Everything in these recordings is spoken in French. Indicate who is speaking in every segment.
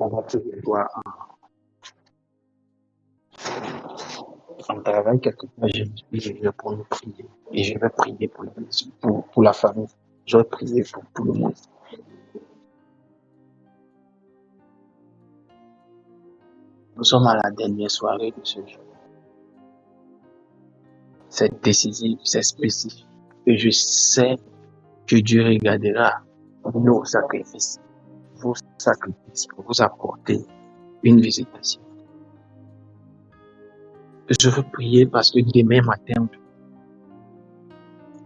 Speaker 1: On va prier toi en travail quelque part, je vais pour nous prier. Et je vais prier pour la famille. Je vais prier pour tout le monde. Nous sommes à la dernière soirée de ce jour. C'est décisif, c'est spécifique. Et je sais que Dieu regardera nos sacrifices, vos sacrifices pour vous apporter une visitation. Je veux prier parce que demain matin,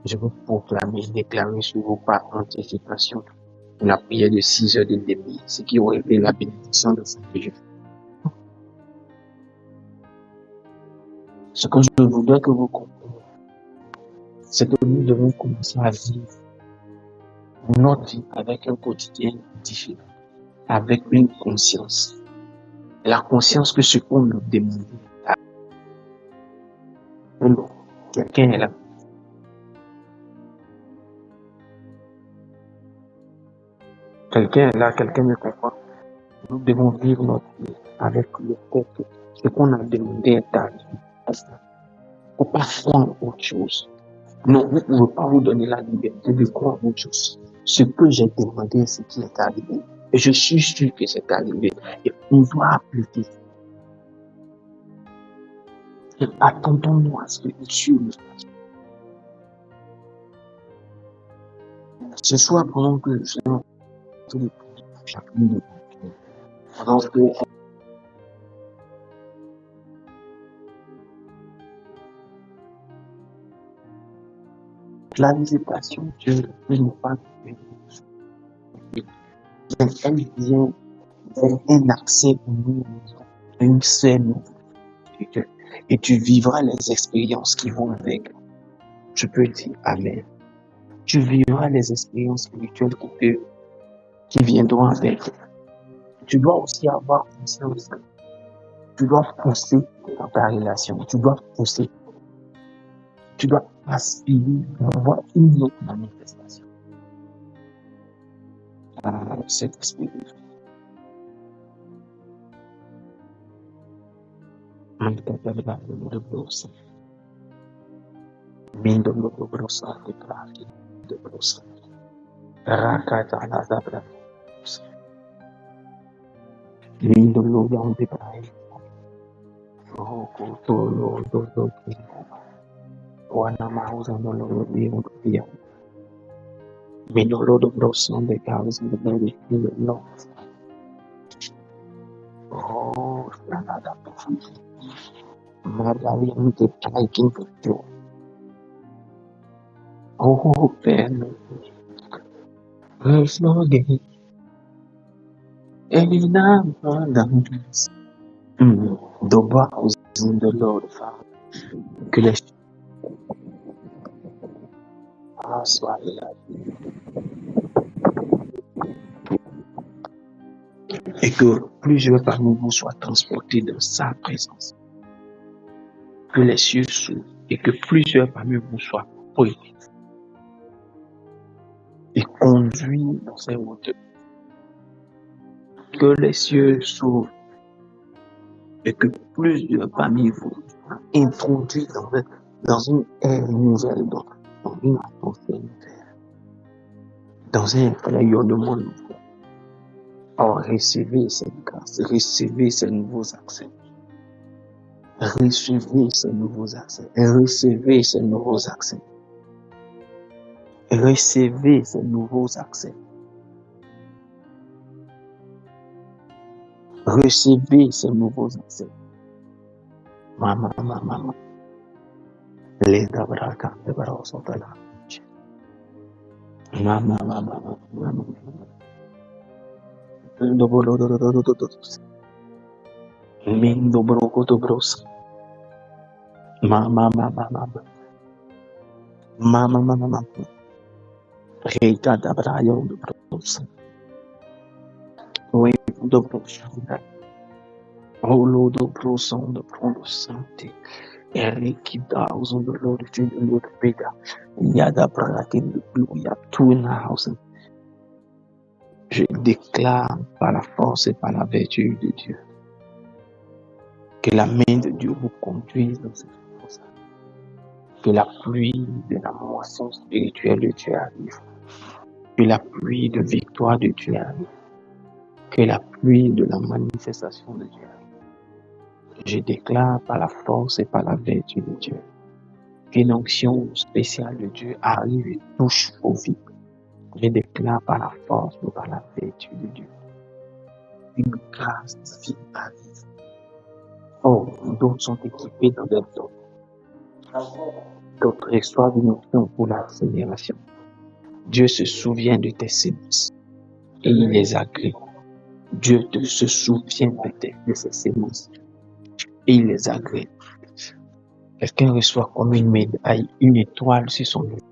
Speaker 1: je veux proclamer, déclarer sur vous par anticipation la prière de 6 heures de demi, ce qui aurait été la bénédiction de ce Dieu. Ce que je voudrais que vous compreniez, c'est que nous devons commencer à vivre notre vie avec un quotidien différent, avec une conscience. La conscience que ce qu'on nous demande, quelqu'un est là. Quelqu'un est là, quelqu'un me comprend. Nous devons vivre notre vie avec le fait que ce qu'on a demandé est arrivé. Il ne faut pas croire autre chose. Non, vous ne pouvez pas vous donner la liberté de croire autre chose. Ce que j'ai demandé, c'est ce qui est arrivé. Et je suis sûr que c'est arrivé. Et on doit appliquer. Et attendons-nous à ce que Dieu nous fasse. Ce soir, pendant que je suis en train de prier pour chacun de vous, pendant que la visitation, Dieu ne nous pas elle vient un accès pour nous, une scène, et tu vivras les expériences qui vont avec. Je peux dire Amen. Tu vivras les expériences spirituelles qui viendront avec. Tu dois aussi avoir conscience. Tu dois pousser dans ta relation. Tu dois pousser. Tu dois aspirer à avoir une autre manifestation. Cet esprit. De brosse. Mindo de brossa de prague de brossa. Rakata la dabra. Mindo lo yang de prague. Roko to lo do. Wana mausa no lo dio. Mindo lo do brossa de caos de baby no. Oh, nada. Margarian de prague to. Oh, Ben. There's no game. And I'm dance. The bows in the Lord, Father. Que les soient là. Et que plusieurs parmi vous soient transportés dans sa présence. Que les cieux s'ouvrent et que plusieurs parmi vous soient pris et conduits dans ces hauteurs. Que les cieux s'ouvrent et que plusieurs parmi vous soient introduits dans une ère nouvelle, dans une atmosphère nouvelle, dans un rayonnement nouveau. Oh, recevez cette grâce, recevez ces nouveaux accès. Recevez ces nouveaux accès. Recevez ces nouveaux accès. Recevez ces nouveaux accès. Recevez ces nouveaux accès. Maman. Les dabraka de barosotala. Maman. Mindo broko to bros. Mama. Reita da braio do bros. Oui, do bros. Olo do broson do prondo sante. Eric Dawson do Lord to the Lord Veda. Yada brakin do blue ya two in the house. Je déclare par la force et par la vertu de Dieu que la main de Dieu vous conduise dans cette force. Que la pluie de la moisson spirituelle de Dieu arrive. Que la pluie de victoire de Dieu arrive. Que la pluie de la manifestation de Dieu arrive. Je déclare par la force et par la vertu de Dieu qu'une onction spéciale de Dieu arrive et touche vos vies. Je déclare par la force et par la vertu de Dieu une grâce divine arrive. Oh, d'autres sont équipés dans des dons. D'autres reçoivent une onction pour l'accélération. Dieu se souvient de tes semences et il les agrée. Dieu se souvient de ses semences et il les agrée. Quelqu'un reçoit comme une médaille, une étoile sur son esprit.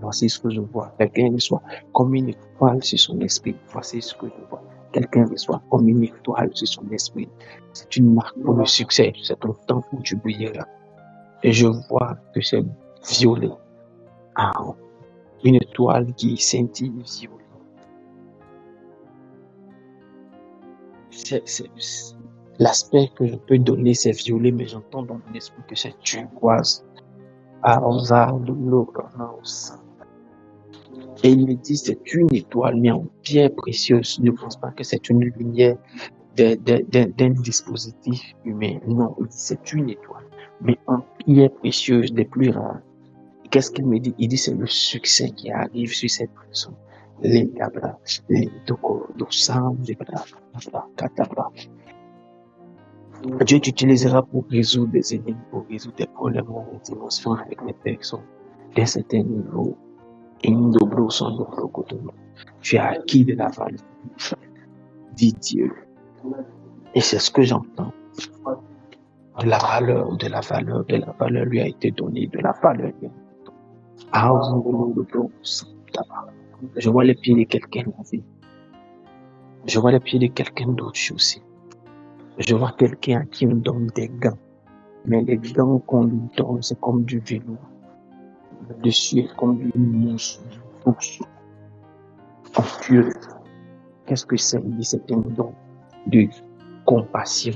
Speaker 1: Voici ce que je vois. Quelqu'un reçoit comme une étoile sur son esprit. Voici ce que je vois. Quelqu'un reçoit comme une étoile sur son esprit. C'est une marque pour le succès. C'est ton temps où tu brilleras. Et je vois que c'est violet. Ah, une étoile qui scintille violet. L'aspect que je peux donner, c'est violet, mais j'entends dans mon esprit que c'est turquoise. Et il me dit, c'est une étoile, mais en pierre précieuse. Ne pense pas que c'est une lumière d'un dispositif humain. Non, c'est une étoile, mais en pierre précieuse, des plus rares. Qu'est-ce qu'il me dit? Il dit, c'est le succès qui arrive sur cette personne. Les cabras, les doko, dosam, les katabra. Dieu t'utilisera pour résoudre des énigmes, pour résoudre des problèmes, des émotions avec les personnes d'un certain niveau. Tu as acquis de la valeur, dit Dieu. Et c'est ce que j'entends. De la valeur lui a été donnée, de la valeur lui a été donnée. Je vois les pieds de quelqu'un aussi. Je vois les pieds de quelqu'un d'autre aussi. Je vois quelqu'un à qui on donne des gants. Mais les gants qu'on lui donne, c'est comme du velours. Le dessus est comme du mousse, onctueux. Qu'est-ce que c'est? Il dit, c'est un don de compassion.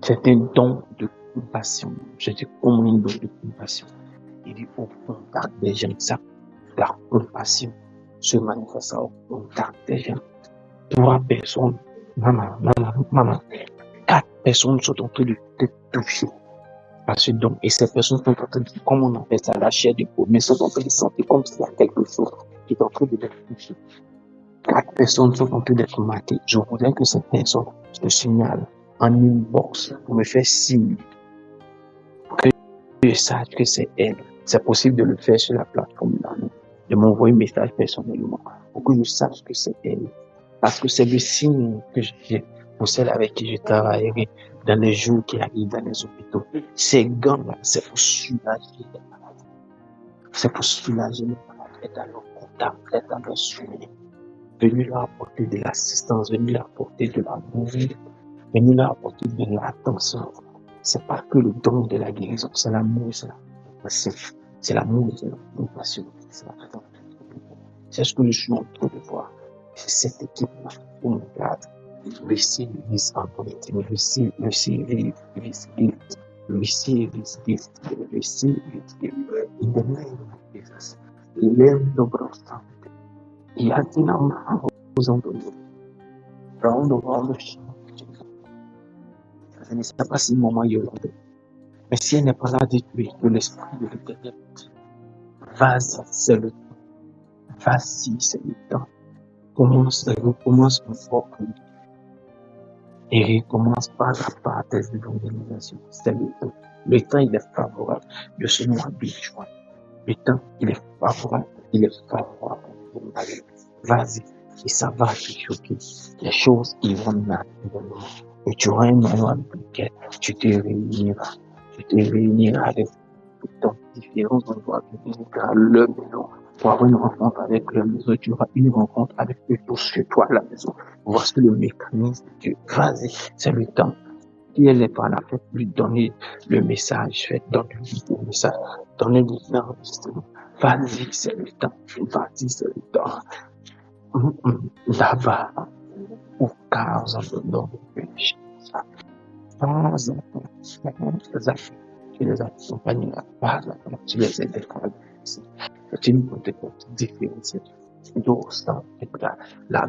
Speaker 1: C'est un don de compassion. Je dis, comment un don de compassion? Il dit, au contact des gens, ça, la compassion se manifeste au contact des gens. 3 personnes, maman, 4 personnes sont en train de te toucher par ce don. Et ces personnes sont en train de, comme on appelle ça, la chair de peau, mais sont en train de sentir comme s'il y a quelque chose qui est en train de les toucher. 4 personnes sont en train d'être marquées. Je voudrais que cette personne se signale en inbox pour me faire signe, pour que je sache que c'est elle. C'est possible de le faire sur la plateforme là, de m'envoyer un message personnellement pour que je sache que c'est elle. Parce que c'est le signe que j'ai pour celle avec qui je travaillerai dans les jours qui arrivent dans les hôpitaux. Ces gants-là, c'est pour soulager les malades. C'est pour soulager les malades, être à leur contact, être à leur suivi. Venir leur apporter de l'assistance, venir leur apporter de l'amour, venir leur apporter de l'attention. C'est pas que le don de la guérison, c'est l'amour, c'est la compassion. C'est l'amour, c'est la compassion, c'est la attention. C'est ce que je suis en train de voir. C'est cette équipe-là, oh my God. Receive this anointing, receive this gift, receive this gift, receive this gift. In the name of Jesus. Learn the brothers. Il a dit non, vous entendez. Round the champ. Je ne sais pas si maman Yolande. Mais si elle n'est pas là, dites-lui que l'esprit de l'éternel dit, vas-y, c'est le temps. Vas-y, c'est le temps. Recommence ton propre vie. Et recommence pas à part tes organisations. C'est le temps. Le temps, il est favorable. De ce mois de juin. Le temps, il est favorable. Il est favorable. Vas-y. Et ça va te choquer. Les choses, ils vont naturellement. Et tu auras un manuel pour lequel tu te réuniras. Tu te réuniras avec dans différents endroits. Tu visiteras leur maison pour avoir une rencontre avec leur maison. Tu auras une rencontre avec eux tous chez toi à la maison. Voici le mécanisme de Dieu. Vas-y, c'est le temps. Si elle n'est pas là, faites-lui donner le message. Donne-lui le message. Donnez-lui l'enregistrement. Vas-y, c'est le temps. Vas-y, c'est le temps. Là-bas, au cas de nos péchés. Sans tu les accompagnes là-bas, tu les aides à ici. C'est une côté différenciée. D'Osta, là,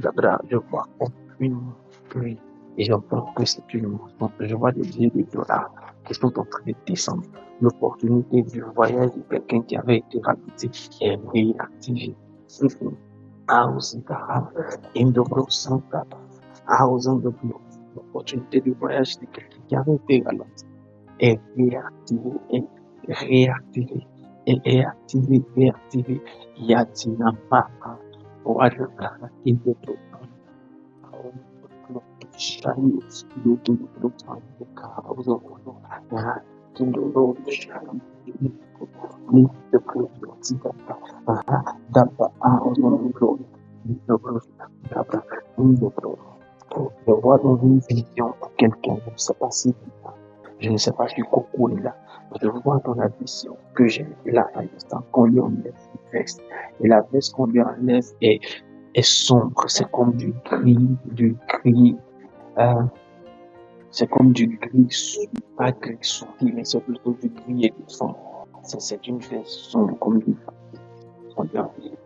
Speaker 1: je vois comme une pluie. Et je vois que c'est une mousson. Je vois des milliers de dollars qui sont en train de descendre. L'opportunité du voyage de quelqu'un qui avait été rapidé est réactivée. House in the Blue Santa, House on the Blue. L'opportunité de voyage de quelqu'un qui avait été ralenti est réactivée, est réactivée, est réactivée, réactivée. Yatinama, Wadaka, in the Blue Shayu, Lutu, Lutu, the cows of Wana, in the road, Shayu, the Blue Dapa, House on the Blue. Je vois dans une vision quelqu'un, je ne sais pas si je ne sais pas si Coco est là, mais je vois dans la vision que j'ai là à l'instant qu'on lui enlève une veste. Et la veste qu'on lui enlève est sombre, c'est comme du gris, c'est comme du gris, pas gris soutien, mais c'est plutôt du gris et du sombre. C'est une veste sombre comme du gris.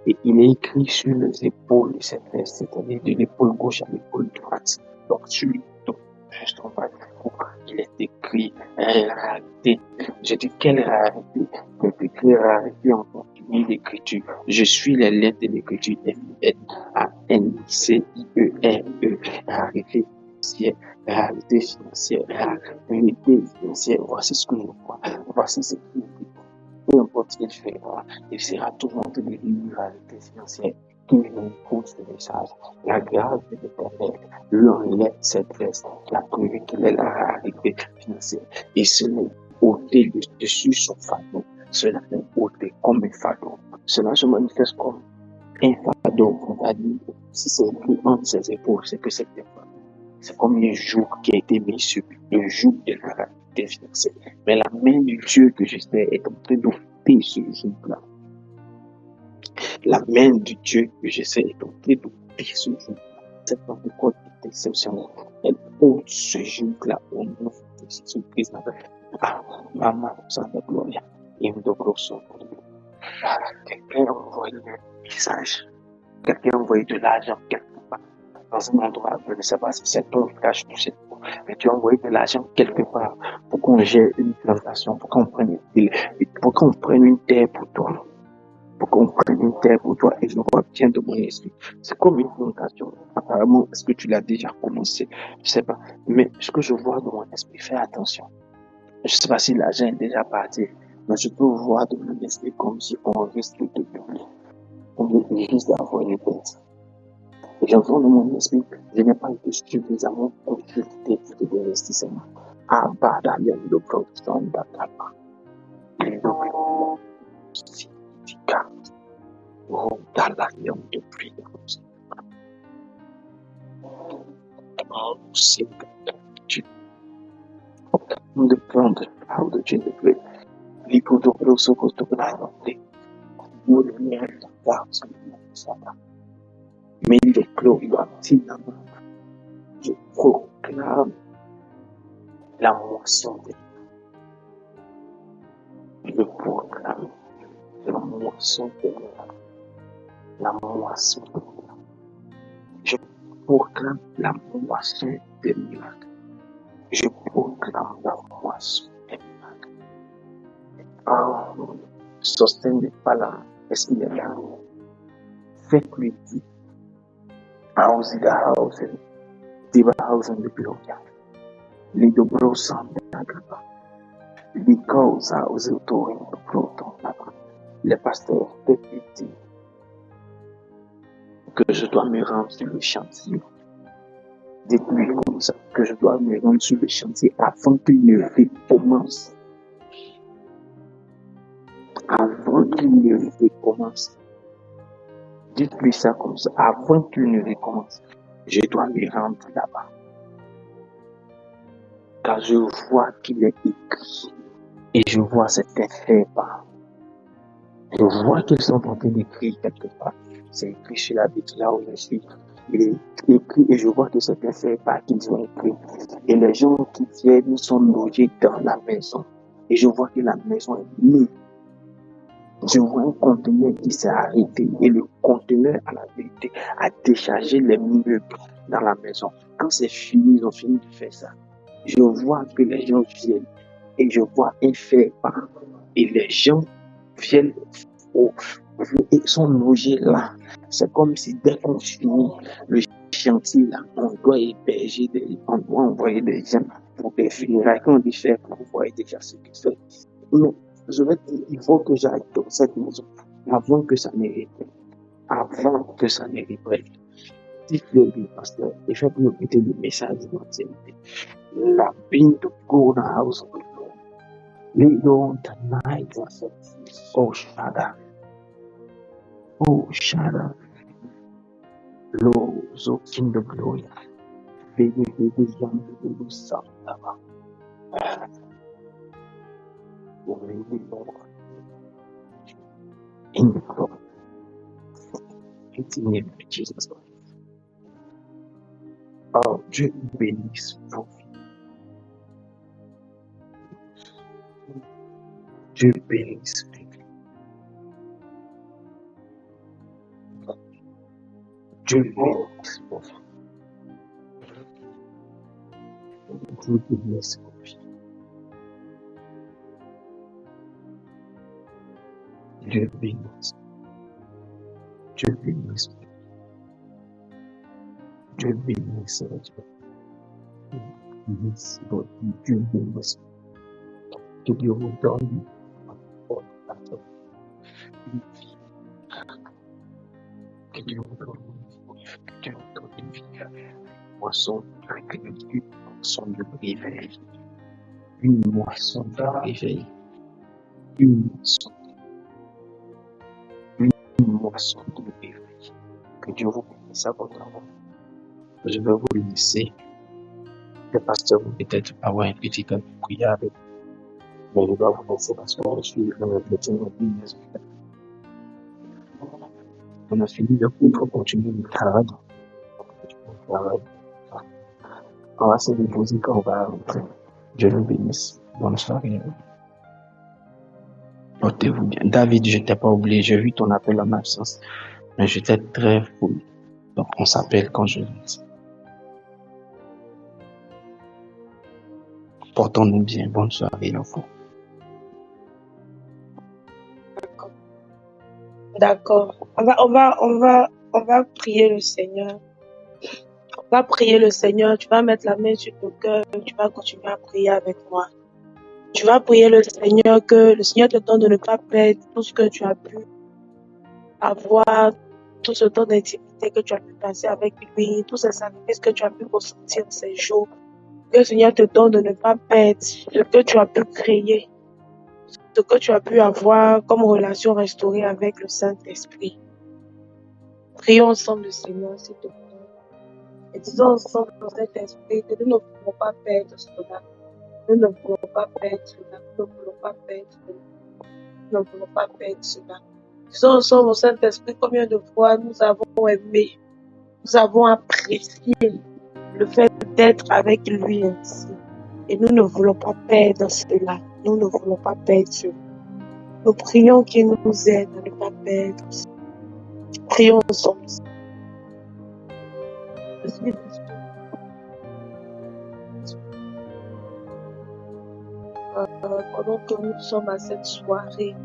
Speaker 1: Et il est écrit sur les épaules de cette veste, c'est-à-dire de l'épaule gauche à l'épaule droite. Donc, juste en bas du cou, il est écrit réalité. Je dis quelle réalité? C'est écrit réalité en continu d'écriture. Je suis les lettres de l'écriture FINCIERE. Réalité financière, réalité financière, réalité financière. Voici ce que je vois. Voici ce qui est écrit. Peu importe ce qu'il fera, il sera toujours en train de lire la réalité financière qui écoute ce message. La grâce de l'Éternel lui enlève cette veste qui a prévu qu'il est la réalité financière. Et cela est ôté dessus son fardeau. Cela est ôté comme un fardeau. Cela se manifeste comme un fardeau. On a dit, si c'est écrit entre ses épaules, c'est que c'est un fardeau. C'est comme un joug qui a été mis sur le joug de la réalité financière. Mais la main du Dieu que j'espère est en train d'ôter ce joug-là. La main du Dieu que j'essaie est en train d'ôter ce joug-là. C'est pas pourquoi c'est exceptionnel. Elle ôte ce joug-là au nom de Jésus-Christ. Ah, maman, ça va gloria. Il me doit son quelqu'un a envoyé un message. Quelqu'un a envoyé de l'argent quelque part. Dans un endroit, je ne sais pas si c'est ton cache ou c'est toi, mais tu as envoyé de l'argent quelque part pour qu'on gère une plantation, pour qu'on prenne une terre pour toi. Pour qu'on prenne une terre pour toi, et je vois bien de mon esprit. C'est comme une plantation. Apparemment, est-ce que tu l'as déjà commencé? Je sais pas. Mais ce que je vois dans mon esprit, fais attention. Je sais pas si l'argent est déjà parti, mais je peux voir dans mon esprit comme si on risque de publier. On risque d'avoir une bête. Et j'entends dans mon esprit, je n'ai pas été suffisamment consulté pour l'investissement. Abadalian de production d'Akaba. Donc, significat. Rodalalian de puissance. Oh, c'est tu. Nous de prendre la de Dieu de Dieu. Lipo de Proso Costo Grande. Nous le miel de Garce de Sata. Mais de Gloria Tinama. Je proclame la moisson de je proclame la moisson de la moisson de je proclame la moisson des miracles. Je proclame la moisson des miracles. Oh, sostenez pas là. Est-ce qu'il est là? Faites-lui dire. House in the house, Diva house in the Gloria. Lido Brosan de Agrapa. Because house autour in the Proton. Le pasteur peut dire que je dois me rendre sur le chantier. Dites-lui comme ça, que je dois me rendre sur le chantier avant qu'il ne recommence. Avant qu'il ne recommence. Dites-lui ça comme ça, avant qu'il ne recommence. Je dois me rendre là-bas. Car je vois qu'il est écrit. Et je vois cet effet. Je vois qu'ils sont en train d'écrire quelque part. c'est écrit sur la vitre là où je suis. Il est écrit et je vois que c'est un fait par qu'ils ont écrit. Et les gens qui viennent sont logés dans la maison. Et je vois que la maison est nue. Je vois un conteneur qui s'est arrêté et le conteneur, à la vérité, a déchargé les meubles dans la maison. Quand c'est fini, ils ont fini de faire ça. Je vois que les gens viennent et je vois un fer part. Et les gens viennent et sont logés là. C'est comme si dès qu'on finit le chantier là, on doit héberger, on doit envoyer des gens pour des funérailles. Quand on dit faire, vous voyez déjà ce que c'est. Non, je vais dire, il faut que j'aille dans cette maison avant que ça n'arrive. Avant que ça n'arrive. Dites-le, pasteur, et faites-le écouter le message de l'antiquité. La been to go to the house of the Lord. Lay on tonight. Oh, Shada. Oh, Shada. Lord, so King of Glory. Baby, young, baby, son. Oh, baby, Lord. In the Lord. In the name of Jesus. Oh, Dieu bénisse vos vies. Dieu bénisse vos vies. Dieu bénisse vos vies. Dieu bénisse vos vies. Dieu bénisse. Dieu bénisse. Dieu bénisse. Dieu bénisse. Que Dieu vous donne une vie. Que Dieu vous donne une vie. Que Dieu vous donne une vie. Moisson de réveil. Une moisson de réveil. Une moisson de réveil. Que Dieu vous bénisse abondamment. Je vais vous laisser. Le pasteur vous peut-être avoir un petit temps de prière avec vous. Mais je dois vous laisser parce que je suis dans le petit maison. On a fini le cours pour continuer le travail. On va se déposer quand on va rentrer. Dieu nous bénisse. Bonne soirée. Portez-vous bien. David, je t'ai pas oublié. J'ai vu ton appel en absence. Mais j'étais très full. Donc, on s'appelle quand je rentre. Portons-nous bien. Bonne soirée, enfant.
Speaker 2: D'accord. On va prier le Seigneur. On va prier le Seigneur. Tu vas mettre la main sur ton cœur. Tu vas continuer à prier avec moi. Tu vas prier le Seigneur que le Seigneur te donne de ne pas perdre tout ce que tu as pu avoir, tout ce temps d'intimité que tu as pu passer avec lui, tous ces sacrifices que tu as pu ressentir ces jours. Que le Seigneur te donne de ne pas perdre ce que tu as pu créer, ce que tu as pu avoir comme relation restaurée avec le Saint-Esprit. Prions ensemble le Seigneur, s'il te plaît. Et disons ensemble dans cet esprit que nous ne voulons pas perdre cela. Nous ne voulons pas perdre cela. Nous ne voulons pas perdre cela. Nous ne voulons pas perdre cela. Disons ensemble au Saint-Esprit combien de fois nous avons aimé, nous avons apprécié le fait d'être avec lui ainsi. Et nous ne voulons pas perdre cela. Nous ne voulons pas perdre cela. Nous prions qu'il nous aide à ne pas perdre cela. Prions ensemble. Pendant que nous sommes à cette soirée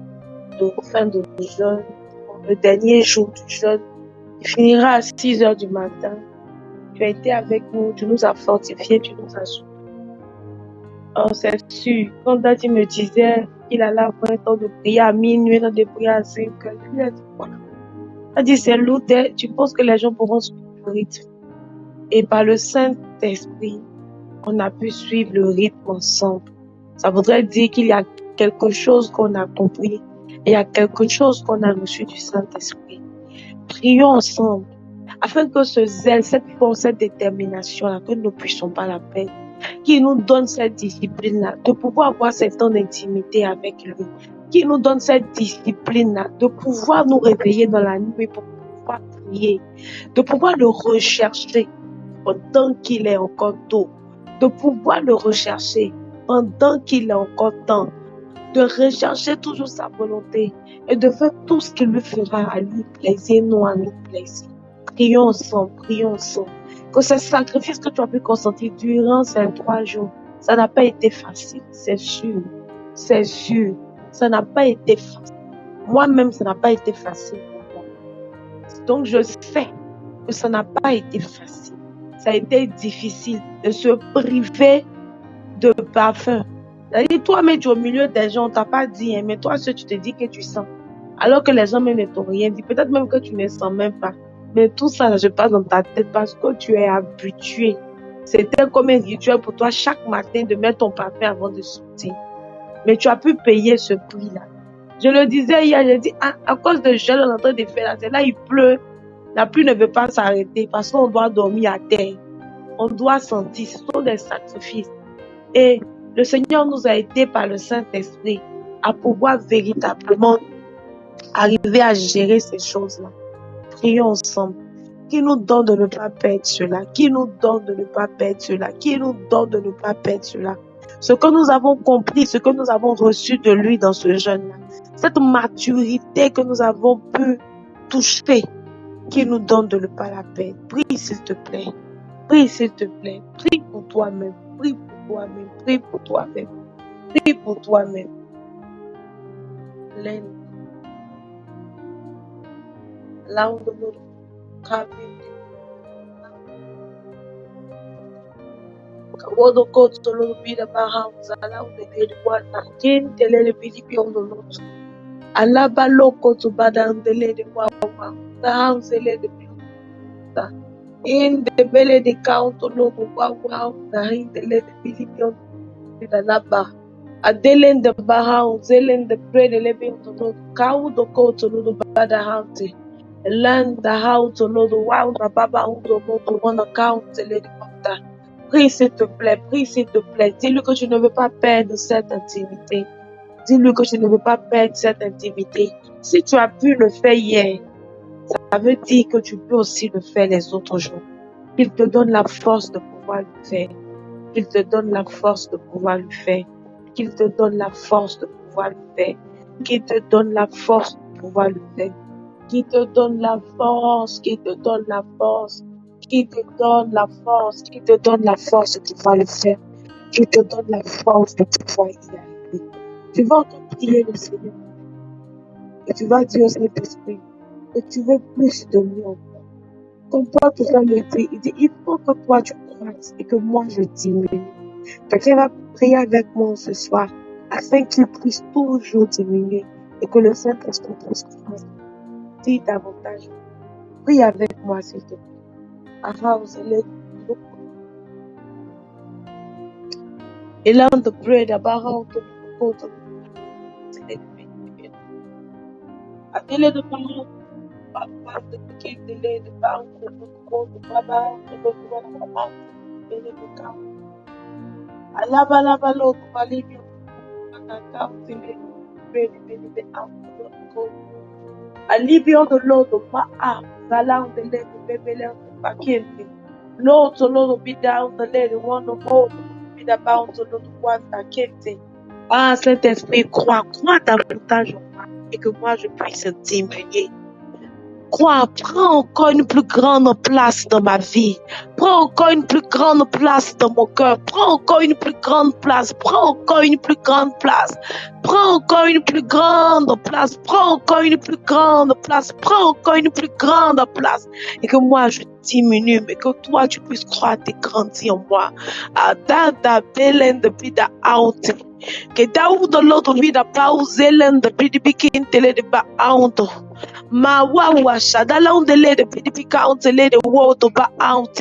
Speaker 2: de fin de jeûne, le dernier jour du jeûne, il finira à 6 heures du matin. Tu as été avec nous, tu nous as fortifiés, tu nous as soutenus. Oh, c'est sûr, quand Daddy me disait qu'il allait avoir un temps de prière à minuit, un temps de prière à 5 heures, je lui ai dit voilà. Il a dit c'est lourd, tu penses que les gens pourront suivre le rythme. Et par le Saint-Esprit, on a pu suivre le rythme ensemble. Ça voudrait dire qu'il y a quelque chose qu'on a compris. Et il y a quelque chose qu'on a reçu du Saint-Esprit. Prions ensemble, afin que ce zèle, cette force, cette détermination-là, que nous ne puissions pas la perdre, qui nous donne cette discipline-là, de pouvoir avoir ce temps d'intimité avec lui, qui nous donne cette discipline-là, de pouvoir nous réveiller dans la nuit pour pouvoir prier, de pouvoir le rechercher pendant qu'il est encore tôt, de pouvoir le rechercher pendant qu'il est encore temps, de rechercher toujours sa volonté et de faire tout ce qui lui fera à lui plaisir, non à nous plaisir. Prions ensemble, prions ensemble. Que ce sacrifice que tu as pu consentir durant ces 3 jours, ça n'a pas été facile, c'est sûr, ça n'a pas été facile. Moi-même, ça n'a pas été facile pour moi. Donc, je sais que ça n'a pas été facile. Ça a été difficile de se priver de parfum. C'est-à-dire, toi-même, tu es au milieu des gens, on ne t'a pas dit, hein, mais toi, tu te dis que tu sens. Alors que les gens même ne t'ont rien dit. Peut-être même que tu ne sens même pas. Mais tout ça, je passe dans ta tête parce que tu es habitué. C'était comme un rituel pour toi chaque matin de mettre ton parfum avant de sortir. Mais tu as pu payer ce prix-là. Je le disais hier, j'ai dit, à cause de gel, on est en train de faire là, c'est là, il pleut. La pluie ne veut pas s'arrêter parce qu'on doit dormir à terre. On doit sentir, ce sont des sacrifices. Et le Seigneur nous a aidés par le Saint-Esprit à pouvoir véritablement arriver à gérer ces choses-là. Prions ensemble. Qui nous donne de ne pas perdre cela? Qui nous donne de ne pas perdre cela? Qui nous donne de ne pas perdre cela? Ce que nous avons compris, ce que nous avons reçu de lui dans ce jeûne-là, cette maturité que nous avons pu toucher, qui nous donne de ne pas la perdre. Prie s'il te plaît. Prie s'il te plaît. Prie pour toi-même. Prie pour toi-même. Prie pour toi-même. Prie pour toi-même. Là où nous Kawodo koto lo bida bahanza la udele wana kintele le bidi biondo loto alaba loko to badandele de wawa bahanzele de biondo in the bele de count logo wawa na hindele de bidi biondo da laba adelen de bahanzele de bread le biondo loto kawdo koto lo bada hante land the house lo wow na baba undo loto wana count le de biondo. Prie s'il te plaît, prie s'il te plaît. Dis-lui que tu ne veux pas perdre cette intimité. Dis-lui que tu ne veux pas perdre cette intimité. Si tu as pu le faire hier, ça veut dire que tu peux aussi le faire les autres jours. Qu'il te donne la force de pouvoir le faire. Qu'il te donne la force de pouvoir le faire. Qu'il te donne la force de pouvoir le faire. Qu'il te donne la force de pouvoir le faire. Qu'il te donne la force, qu'il te donne la force. Qui te donne la force, qui te donne la force de pouvoir le faire, qui te donne la force de pouvoir y arriver. Tu vas encore prier le Seigneur et tu vas dire au Saint-Esprit que tu veux plus de lui encore. Comme Paul te fait le dire, il dit, il faut que toi tu croisses et que moi je diminue. Quelqu'un va prier avec moi ce soir afin qu'il puisse toujours diminuer et que le Saint-Esprit puisse croître. Dis davantage. Prie avec moi s'il te plaît. Il a the bread about to go to I feel it about the kid, the lady bound to go to Baba, to go to Baba, I love a lava look, I leave you. I leave you on the Lord of my arm, allow the lady baby. Lord, to Lord, be down the lady, one of all, be about to Lord, one that came. Ah, Saint-Esprit, crois davantage en moi et que moi je puisse diminuer. Crois, prends encore une plus grande place dans ma vie. Prends encore une plus grande place dans mon cœur. Prends encore une plus grande place. Prends encore une plus grande place. Prends encore une plus grande place. Prends encore une plus grande place. Prends encore une plus grande place. Et que moi je diminue, mais que toi tu puisses croître et grandir en moi. Adada belen de bida out. Que Daoud l'autre vida pauselen de bidi bikin tele de ba out. Ma wawa shadala on the lady pidipika on the lady world to ba out.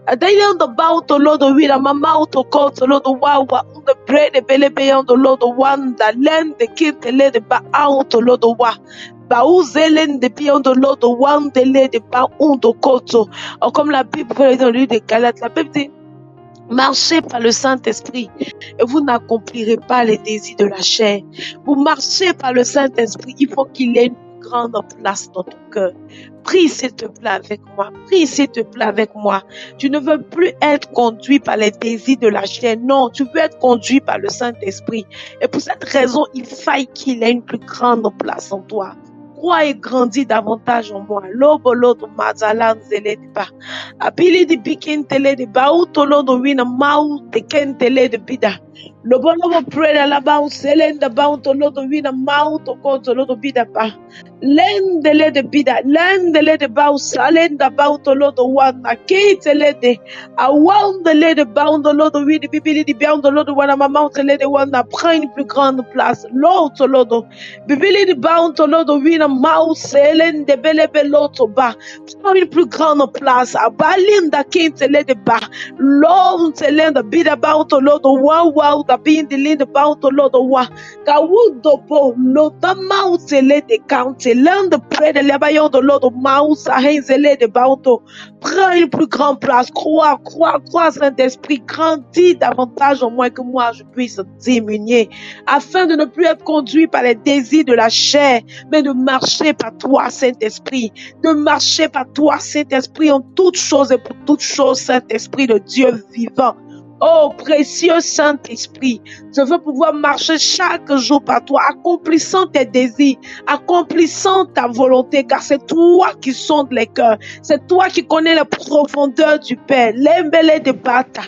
Speaker 2: A day on the bout to Lord of Vida, my mouth to call to Lord of Wawa, on the bread, the belly beyond the Lord of one, the land, the kid, the lady ba out to Lord of Wa. Baouzelen de beyond the Lord of one, the lady ba on the koto. Or comme la Bible peut dans le livre des Galates, la Bible dit, marchez par le Saint-Esprit et vous n'accomplirez pas les désirs de la chair. Vous marchez par le Saint-Esprit, il faut qu'il ait une grande place dans ton cœur. Prie s'il te plaît avec moi. Prie s'il te plaît avec moi. Tu ne veux plus être conduit par les désirs de la chair. Non, tu veux être conduit par le Saint-Esprit. Et pour cette raison, il faille qu'il ait une plus grande place en toi. Crois et grandis davantage en moi. Lobolo do mazalan zele de ba. Abili di bikin tele de ba utolo do wina mau te ken tele de bida. Lobolo mo preda la ba uselen da ba utolo do wina mau to kontolo do bida ba. Lendele de bida, lendele de ba usalen da ba utolo do wana ke tele de. Awandele de ba utolo do wina bibili di ba utolo do wana mama tele de wana. Prends une plus grande place. L'autre lodo. Bibili di ba utolo do wina mau selen de bele beloto ba. Prends une plus grande place. Abalinda kintele de ba. L'homme selen de bida ba utolo do wow da bindi linda ba utolo do wa. Kawudo bo lo da mau sele de counte. L'un de près de l'ébaillon de l'autre mau sa henzele de ba uto. Prends une plus grande place. Crois, Saint-Esprit. Grandis davantage en moi que moi je puisse diminuer. Afin de ne plus être conduit par les désirs de la chair, mais de marcher par toi, Saint-Esprit. De marcher par toi, Saint-Esprit, en toutes choses et pour toutes choses, Saint-Esprit de Dieu vivant. Oh, précieux Saint-Esprit, je veux pouvoir marcher chaque jour par toi, accomplissant tes désirs, accomplissant ta volonté, car c'est toi qui sondes les cœurs, c'est toi qui connais la profondeur du Père. L'embele de bata,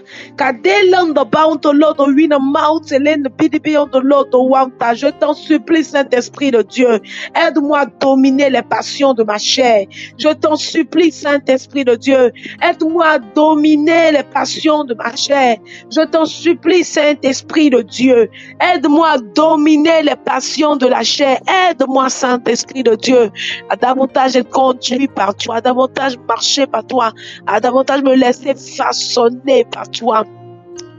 Speaker 2: je t'en supplie, Saint-Esprit de Dieu, aide-moi à dominer les passions de ma chair. Je t'en supplie, Saint-Esprit de Dieu, aide-moi à dominer les passions de ma chair. Je t'en supplie, Saint-Esprit de Dieu, aide-moi à dominer les passions de la chair. Aide-moi, Saint-Esprit de Dieu, à davantage être conduit par toi, à davantage marcher par toi, à davantage me laisser façonner par toi,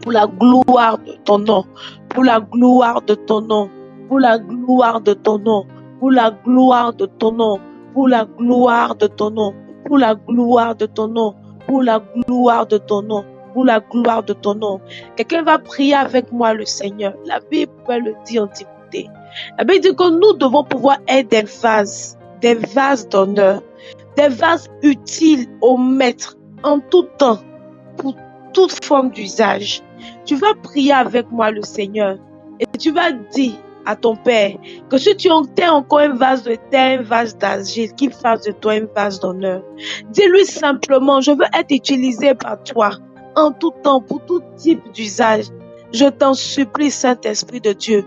Speaker 2: pour la gloire de ton nom, pour la gloire de ton nom, pour la gloire de ton nom, pour la gloire de ton nom, pour la gloire de ton nom, pour la gloire de ton nom, pour la gloire de ton nom, pour la gloire de ton nom. Quelqu'un va prier avec moi le Seigneur. La Bible peut le dire en Timothée. La Bible dit que nous devons pouvoir être des vases d'honneur, des vases utiles au Maître en tout temps, pour toute forme d'usage. Tu vas prier avec moi le Seigneur et tu vas dire à ton Père que si tu es encore un vase de terre, un vase d'argile, qu'il fasse de toi un vase d'honneur. Dis-lui simplement, je veux être utilisé par toi en tout temps, pour tout type d'usage. Je t'en supplie, Saint-Esprit de Dieu,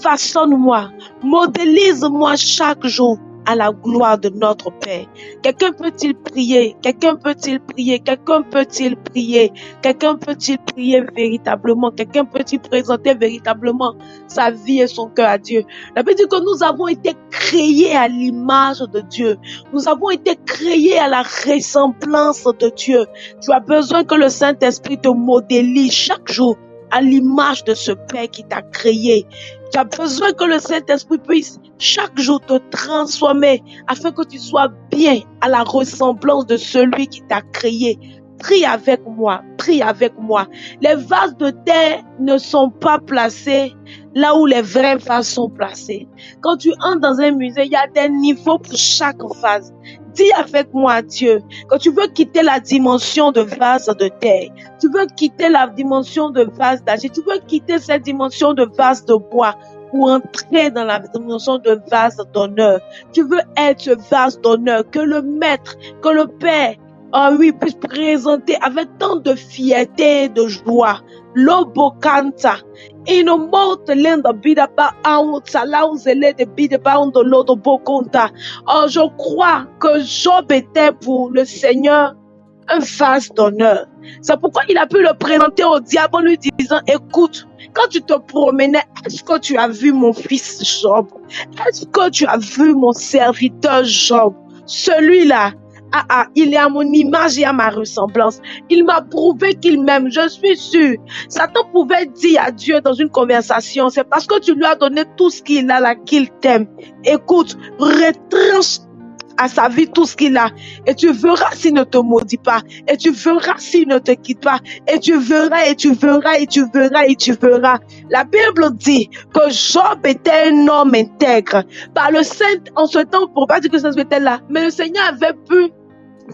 Speaker 2: façonne-moi, modélise-moi chaque jour à la gloire de notre Père. Quelqu'un peut-il prier? Quelqu'un peut-il prier? Quelqu'un peut-il prier? Quelqu'un peut-il prier véritablement? Quelqu'un peut-il présenter véritablement sa vie et son cœur à Dieu? La Bible dit que nous avons été créés à l'image de Dieu. Nous avons été créés à la ressemblance de Dieu. Tu as besoin que le Saint-Esprit te modélise chaque jour à l'image de ce Père qui t'a créé. Tu as besoin que le Saint-Esprit puisse chaque jour te transformer afin que tu sois bien à la ressemblance de celui qui t'a créé. Prie avec moi, prie avec moi. Les vases de terre ne sont pas placés là où les vrais vases sont placés. Quand tu entres dans un musée, il y a des niveaux pour chaque vase. Dis avec moi, Dieu, que tu veux quitter la dimension de vase de terre. Tu veux quitter la dimension de vase d'argile. Tu veux quitter cette dimension de vase de bois pour entrer dans la dimension de vase d'honneur. Tu veux être ce vase d'honneur que le Maître, que le Père, puisse présenter avec tant de fierté et de joie. Lobo canta. Inomote lenda bidaba out salauzele de bidaba on de lodo bokonta. Oh, je crois que Job était pour le Seigneur un vase d'honneur. C'est pourquoi il a pu le présenter au diable en lui disant, écoute, quand tu te promenais, est-ce que tu as vu mon fils Job? Est-ce que tu as vu mon serviteur Job? Celui-là, il est à mon image et à ma ressemblance. Il m'a prouvé qu'il m'aime. Je suis sûr. Satan pouvait dire à Dieu dans une conversation, c'est parce que tu lui as donné tout ce qu'il a là qu'il t'aime. Écoute, retranche à sa vie tout ce qu'il a. Et tu verras s'il ne te maudit pas. Et tu verras s'il ne te quitte pas. Et tu verras, et tu verras, et tu verras, et tu verras. La Bible dit que Job était un homme intègre. Par le Saint, en ce temps, pour pas dire que ça était là, mais le Seigneur avait pu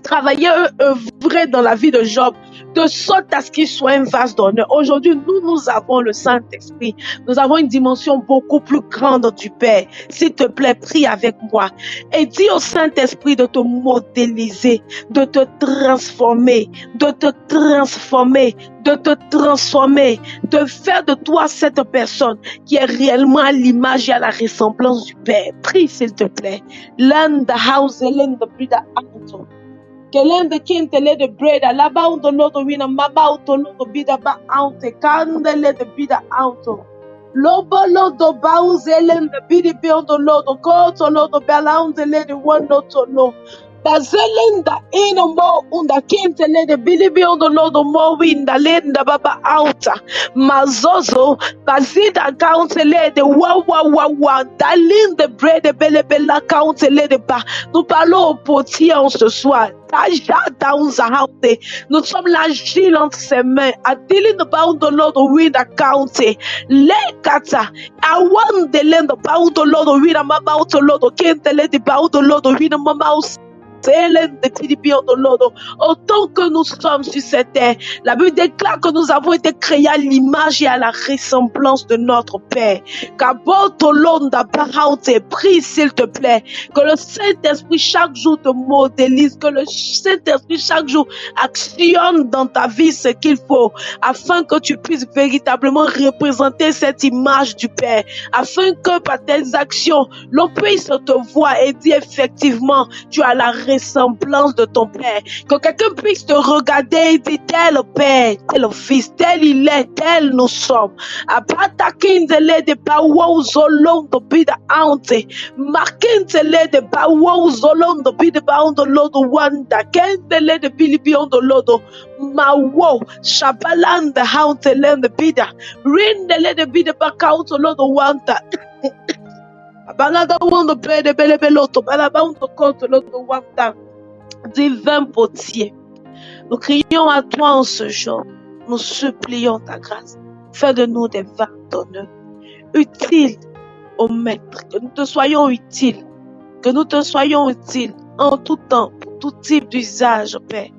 Speaker 2: travailler, œuvrer dans la vie de Job, de sorte à ce qu'il soit un vase d'honneur. Aujourd'hui, nous avons le Saint-Esprit. Nous avons une dimension beaucoup plus grande du Père. S'il te plaît, prie avec moi. Et dis au Saint-Esprit de te modéliser, de te transformer, de te transformer, de te transformer, de faire de toi cette personne qui est réellement à l'image et à la ressemblance du Père. Prie, s'il te plaît. Learn the house, learn the breed out. Kelende kintele de bread, alaba the Lord wina mama to Lord bida ba out, candele de bida out. Lobo lodo bauzelen the bidi build the Lord, go to Lord belound the lady one not to know. Bazelen da in mo unda kintele de bidi build the Lord mo win the lady da baba out. Mazozo bazida countele de wa dalin the bread de belle bella countele de ba. Nous parlons au potier en ce soir. Nous sommes l'agile entre ses mains. A dealing about the Lord with a county. Lekata. I want the land about the Lord with a about the Lord. Can't tell it about the Lord with a mouse. Autant que nous sommes sur cette terre, la Bible déclare que nous avons été créés à l'image et à la ressemblance de notre Père. Prie s'il te plaît, que le Saint-Esprit chaque jour te modélise, que le Saint-Esprit chaque jour actionne dans ta vie ce qu'il faut, afin que tu puisses véritablement représenter cette image du Père, afin que par tes actions, l'on puisse te voir et dire effectivement, tu as la ressemblance de ton Père. Que quelqu'un puisse te regarder et dire tel Père, tel Fils, tel il est, tel nous sommes. Apatakinzele de bawo zolong to be the ounce. Markinzele de bawo zolong to be the bound the Lord wanda. Kenzele de Billy beyond the Lord. Mawo shabalan the hound the land the bidder. Rindele de be the back out the Lord wanda. Divin potier, nous crions à toi en ce jour, nous supplions ta grâce. Fais de nous des vases d'honneur, utiles au Maître, que nous te soyons utiles, en tout temps, pour tout type d'usage, Père.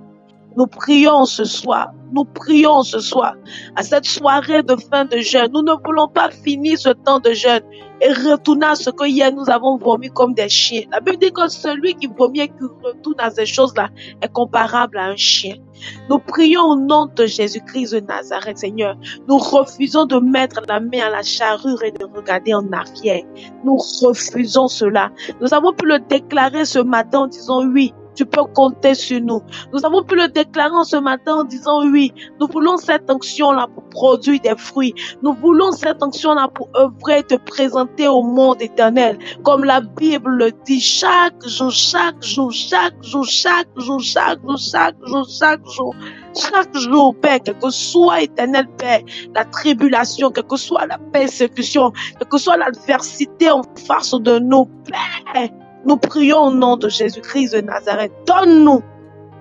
Speaker 2: Nous prions ce soir, à cette soirée de fin de jeûne. Nous ne voulons pas finir ce temps de jeûne et retourner à ce que hier nous avons vomi comme des chiens. La Bible dit que celui qui vomit et qui retourne à ces choses-là est comparable à un chien. Nous prions au nom de Jésus-Christ de Nazareth, Seigneur. Nous refusons de mettre la main à la charrue et de regarder en arrière. Nous refusons cela. Nous avons pu le déclarer ce matin en disant oui. Tu peux compter sur nous. Nous avons pu le déclarer ce matin en disant oui, nous voulons cette onction-là pour produire des fruits. Nous voulons cette onction-là pour œuvrer et te présenter au monde éternel. Comme la Bible le dit, chaque jour, Père, quel que soit éternel Père, la tribulation, quelle que soit la persécution, quelle que soit l'adversité en face de nous, Père, nous prions au nom de Jésus-Christ de Nazareth. Donne-nous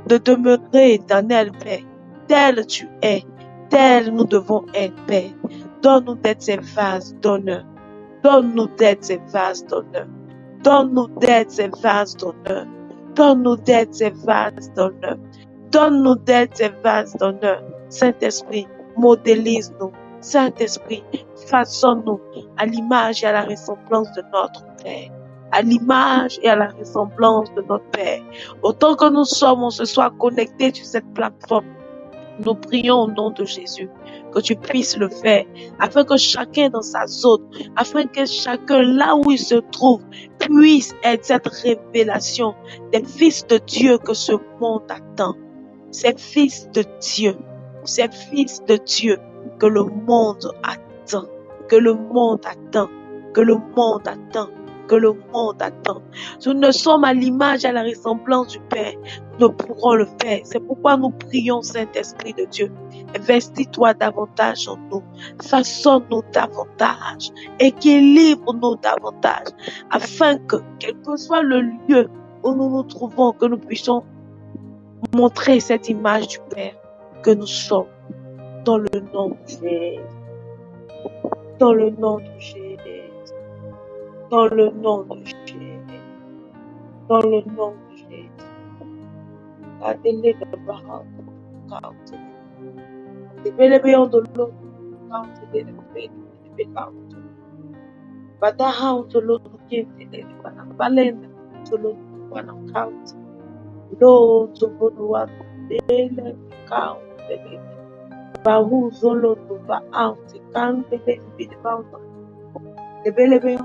Speaker 2: de demeurer éternel, Père. Tel tu es, tel nous devons être, Père. Donne-nous d'être ces vases d'honneur. Donne-nous d'être ces vases d'honneur. Donne-nous d'être ces vases d'honneur. Donne-nous d'être ces vases d'honneur. Donne-nous d'être ces vases d'honneur. Saint-Esprit, modélise-nous. Saint-Esprit, façonne-nous à l'image et à la ressemblance de notre Père. À l'image et à la ressemblance de notre Père. Autant que nous sommes, on se soit connectés sur cette plateforme. Nous prions au nom de Jésus que tu puisses le faire, afin que chacun dans sa zone, afin que chacun là où il se trouve, puisse être cette révélation des fils de Dieu que ce monde attend. Ces fils de Dieu que le monde attend, que le monde attend, que le monde attend. Que le monde attend. Si nous ne sommes à l'image et à la ressemblance du Père, nous pourrons le faire. C'est pourquoi nous prions, Saint-Esprit de Dieu. Investis-toi davantage en nous. Façonne-nous davantage. Équilibre-nous davantage. Afin que, quel que soit le lieu où nous nous trouvons, que nous puissions montrer cette image du Père que nous sommes. Dans le nom de Jésus. Dans le nom de Jésus. Dans le nom de Jésus. Dans le nom de Jésus. Adele de Baha. Debele beyon de l'eau. Debele beyon. Badaha de l'eau. Debele balenda. De l'eau. Count. L'eau de l'eau. Debele count. Bahu zolo to ba out kan bele bit ba de bele be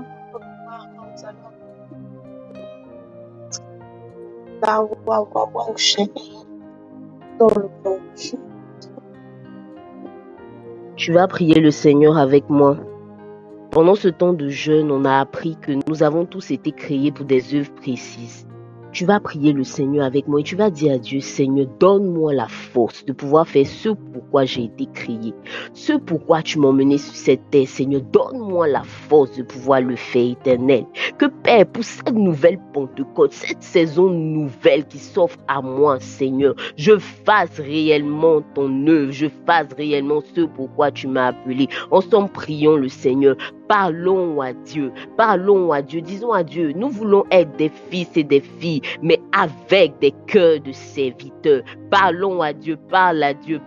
Speaker 2: da wa she dans le nom.
Speaker 3: Tu vas prier le Seigneur avec moi. Pendant ce temps de jeûne, on a appris que nous avons tous été créés pour des œuvres précises. Tu vas prier le Seigneur avec moi et tu vas dire à Dieu, Seigneur, donne-moi la force de pouvoir faire ce pourquoi j'ai été créé. Ce pourquoi tu m'as emmené sur cette terre, Seigneur, donne-moi la force de pouvoir le faire, Éternel. Que Père, pour cette nouvelle Pentecôte, cette saison nouvelle qui s'offre à moi, Seigneur, je fasse réellement ton œuvre, je fasse réellement ce pourquoi tu m'as appelé. Ensemble, prions le Seigneur. Parlons à Dieu, disons à Dieu, nous voulons être des fils et des filles, mais avec des cœurs de serviteurs. Parlons à Dieu, parle à Dieu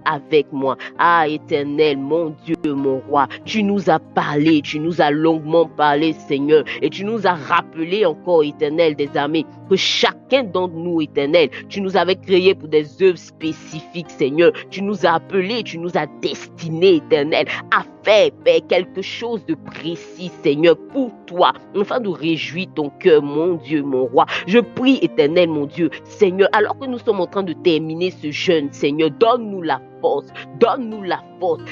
Speaker 3: avec moi. Ah, Éternel, mon Dieu, mon roi, tu nous as parlé, tu nous as longuement parlé, Seigneur, et tu nous as rappelé encore, Éternel des armées, que chacun d'entre nous, Éternel, tu nous avais créés pour des œuvres spécifiques, Seigneur. Tu nous as appelés, tu nous as destinés, Éternel, à faire, Père, quelque chose de précis, Seigneur, pour toi, afin de réjouir ton cœur, mon Dieu, mon roi. Je prie, Éternel, mon Dieu, Seigneur, alors que nous sommes en train de terminer ce jeûne, Seigneur, donne-nous la force,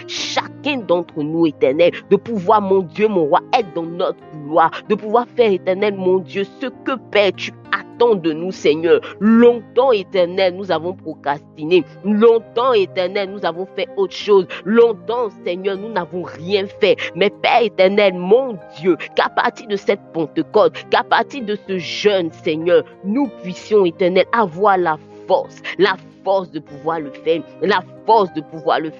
Speaker 3: chacun d'entre nous, Éternel, de pouvoir, mon Dieu, mon roi, être dans notre couloir, de pouvoir faire, Éternel, mon Dieu, ce que, Père, tu attends de nous, Seigneur. Longtemps, Éternel, nous avons procrastiné. Longtemps, Éternel, nous avons fait autre chose. Longtemps, Seigneur, nous n'avons rien fait. Mais Père éternel, mon Dieu, qu'à partir de cette Pentecôte, qu'à partir de ce jeûne, Seigneur, nous puissions, Éternel, avoir la force de pouvoir le faire, la force de pouvoir le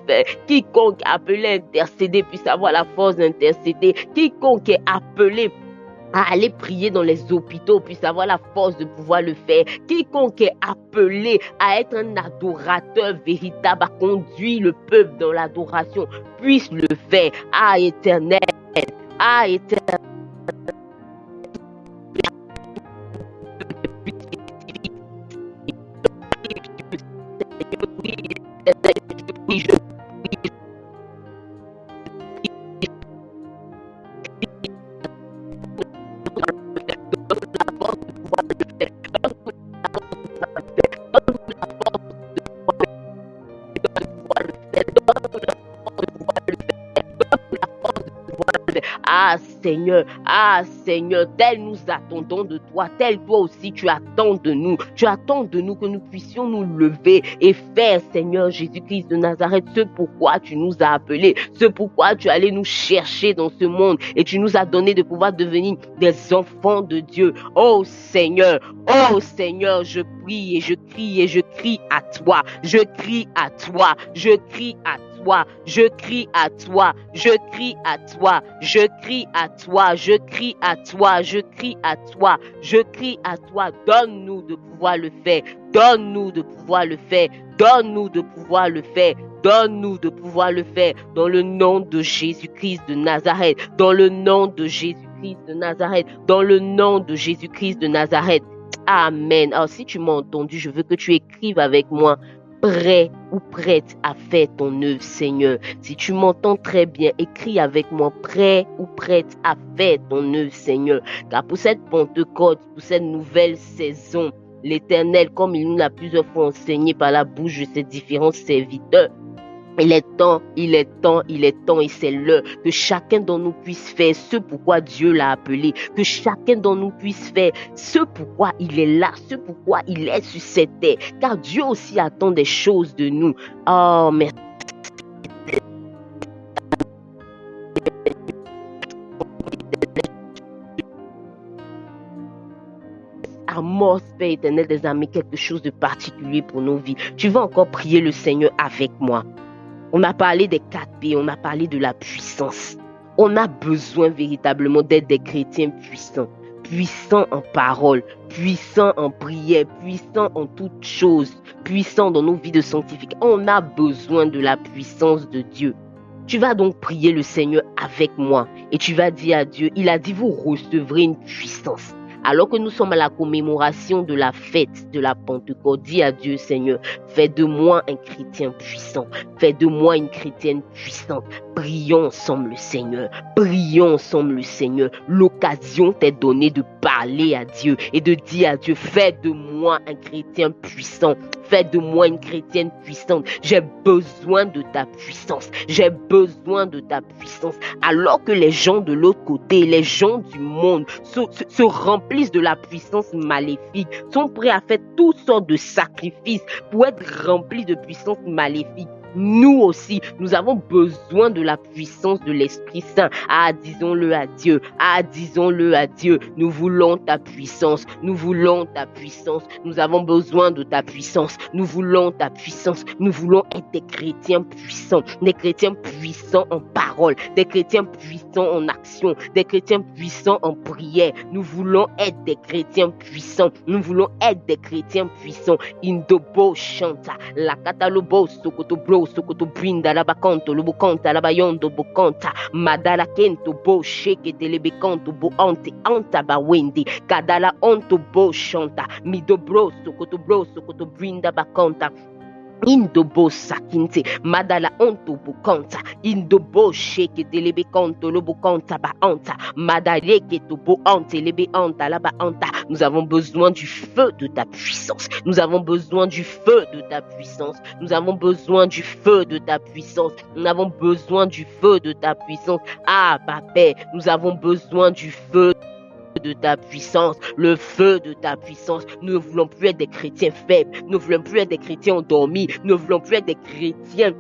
Speaker 3: faire. Quiconque est appelé à intercéder puisse avoir la force d'intercéder. Quiconque est appelé à aller prier dans les hôpitaux puisse avoir la force de pouvoir le faire. Quiconque est appelé à être un adorateur véritable, à conduire le peuple dans l'adoration, puisse le faire. Ah, Éternel, Ah Seigneur, tel nous attendons de toi, tel toi aussi tu attends de nous. Tu attends de nous que nous puissions nous lever et faire, Seigneur Jésus-Christ de Nazareth, ce pourquoi tu nous as appelés, ce pourquoi tu allais nous chercher dans ce monde et tu nous as donné de pouvoir devenir des enfants de Dieu. Oh Seigneur, je prie et je crie à toi. Je crie à toi. Donne-nous de pouvoir le faire. Donne-nous de pouvoir le faire dans le nom de Jésus-Christ de Nazareth. Dans le nom de Jésus-Christ de Nazareth. Amen. Alors si tu m'as entendu, je veux que tu écrives avec moi, prêt ou prête à faire ton œuvre, Seigneur. Si tu m'entends très bien, écris avec moi, prêt ou prête à faire ton œuvre, Seigneur. Car pour cette Pentecôte, pour cette nouvelle saison, l'Éternel, comme il nous l'a plusieurs fois enseigné par la bouche de ses différents serviteurs, il est temps, et c'est l'heure que chacun d'entre nous puisse faire ce pourquoi Dieu l'a appelé, que chacun d'entre nous puisse faire ce pourquoi il est là, ce pourquoi il est sur cette terre, car Dieu aussi attend des choses de nous. Oh, merci. commence, Père éternel des armées, quelque chose de particulier pour nos vies. Tu vas encore prier le Seigneur avec moi. On a parlé des 4P, on a parlé de la puissance. On a besoin véritablement d'être des chrétiens puissants. Puissants en parole, puissants en prière, puissants en toutes choses, puissants dans nos vies de sanctification. On a besoin de la puissance de Dieu. Tu vas donc prier le Seigneur avec moi et tu vas dire à Dieu, il a dit vous recevrez une puissance. Alors que nous sommes à la commémoration de la fête de la Pentecôte, dis à Dieu, Seigneur, fais de moi un chrétien puissant, fais de moi une chrétienne puissante. Prions ensemble le Seigneur, prions ensemble le Seigneur. L'occasion t'est donnée de parler à Dieu et de dire à Dieu, fais de moi un chrétien puissant, fais de moi une chrétienne puissante. J'ai besoin de ta puissance, j'ai besoin de ta puissance. Alors que les gens de l'autre côté, les gens du monde se remplissent de la puissance maléfique, sont prêts à faire toutes sortes de sacrifices pour être remplis de puissance maléfique. Nous aussi, nous avons besoin de la puissance de l'Esprit Saint. Ah, disons-le à Dieu. Ah, disons-le à Dieu. Nous voulons ta puissance. Nous voulons ta puissance. Nous avons besoin de ta puissance. Nous voulons ta puissance. Nous voulons être des chrétiens puissants. Des chrétiens puissants en parole. Des chrétiens puissants en action. Des chrétiens puissants en prière. Nous voulons être des chrétiens puissants. Nous voulons être des chrétiens puissants. Indobo chanta. La catalobo sokoto bro. Sokoto brinda la bakanto lo bokanta la bayondo bokanta madala kento bo sheke telebe kanto bo ante anta ba wendi kadala onto bo shanta mido bro sokoto brinda bakanta Indobo sakinte madala onto bukanta indobo sheke telebe kanto lo bukanta ba anta madaleke to bo ante lebe anta la ba anta. Nous avons besoin du feu de ta puissance. Nous avons besoin du feu de ta puissance. Nous avons besoin du feu de ta puissance. Nous avons besoin du feu de ta puissance. Ah, Papa, nous avons besoin du feu de ta puissance, le feu de ta puissance. Nous ne voulons plus être des chrétiens faibles, nous ne voulons plus être des chrétiens endormis, nous ne voulons plus être des chrétiens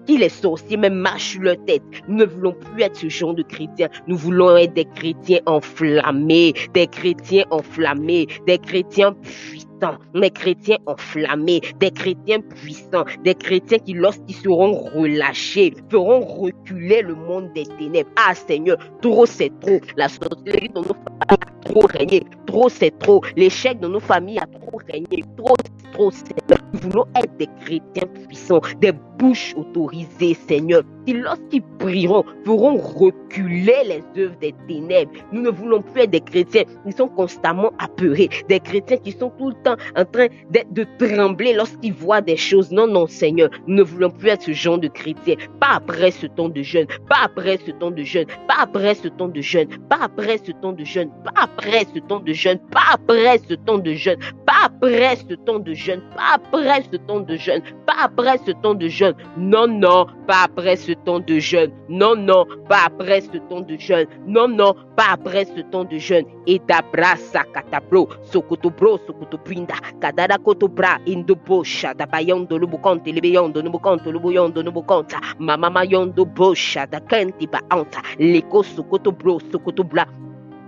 Speaker 3: qui les sorciers même marchent sur leur tête. Nous ne voulons plus être ce genre de chrétiens. Nous voulons être des chrétiens enflammés, des chrétiens enflammés, des chrétiens puissants, des chrétiens enflammés, des chrétiens puissants, des chrétiens qui, lorsqu'ils seront relâchés, feront reculer le monde des ténèbres. Ah Seigneur, trop c'est trop. La sorcellerie dans nos familles a trop régné. Trop c'est trop. L'échec dans nos familles a trop régné. Trop Seigneur. Nous voulons être des chrétiens puissants, des bouches autorisées, Seigneur, qui lorsqu'ils prieront, feront reculer les œuvres des ténèbres. Nous ne voulons plus être des chrétiens qui sont constamment apeurés, des chrétiens qui sont tout le temps en train de trembler lorsqu'ils voient des choses. Non, non, Seigneur, nous ne voulons plus être ce genre de chrétiens. Pas après ce temps de jeûne, pas après ce temps de jeûne, pas après ce temps de jeûne, pas après ce temps de jeûne, pas après ce temps de jeûne, pas après ce temps de jeûne, pas après ce temps de jeûne, pas après ce temps de jeûne, pas après ce temps de jeûne. Non, non, pas après ce temps de jeûne. Non, non, pas après ce temps de jeûne. Non, non, pas après ce temps de jeûne. Et dabra sakatabro, sokoto brinda, kadada koto bra, indobo shada bayondo lubukante, lebeyondo nubukanto, lubuyondo nubukanta, mama yondo bosha da kanti ba anta, leko sokoto bra.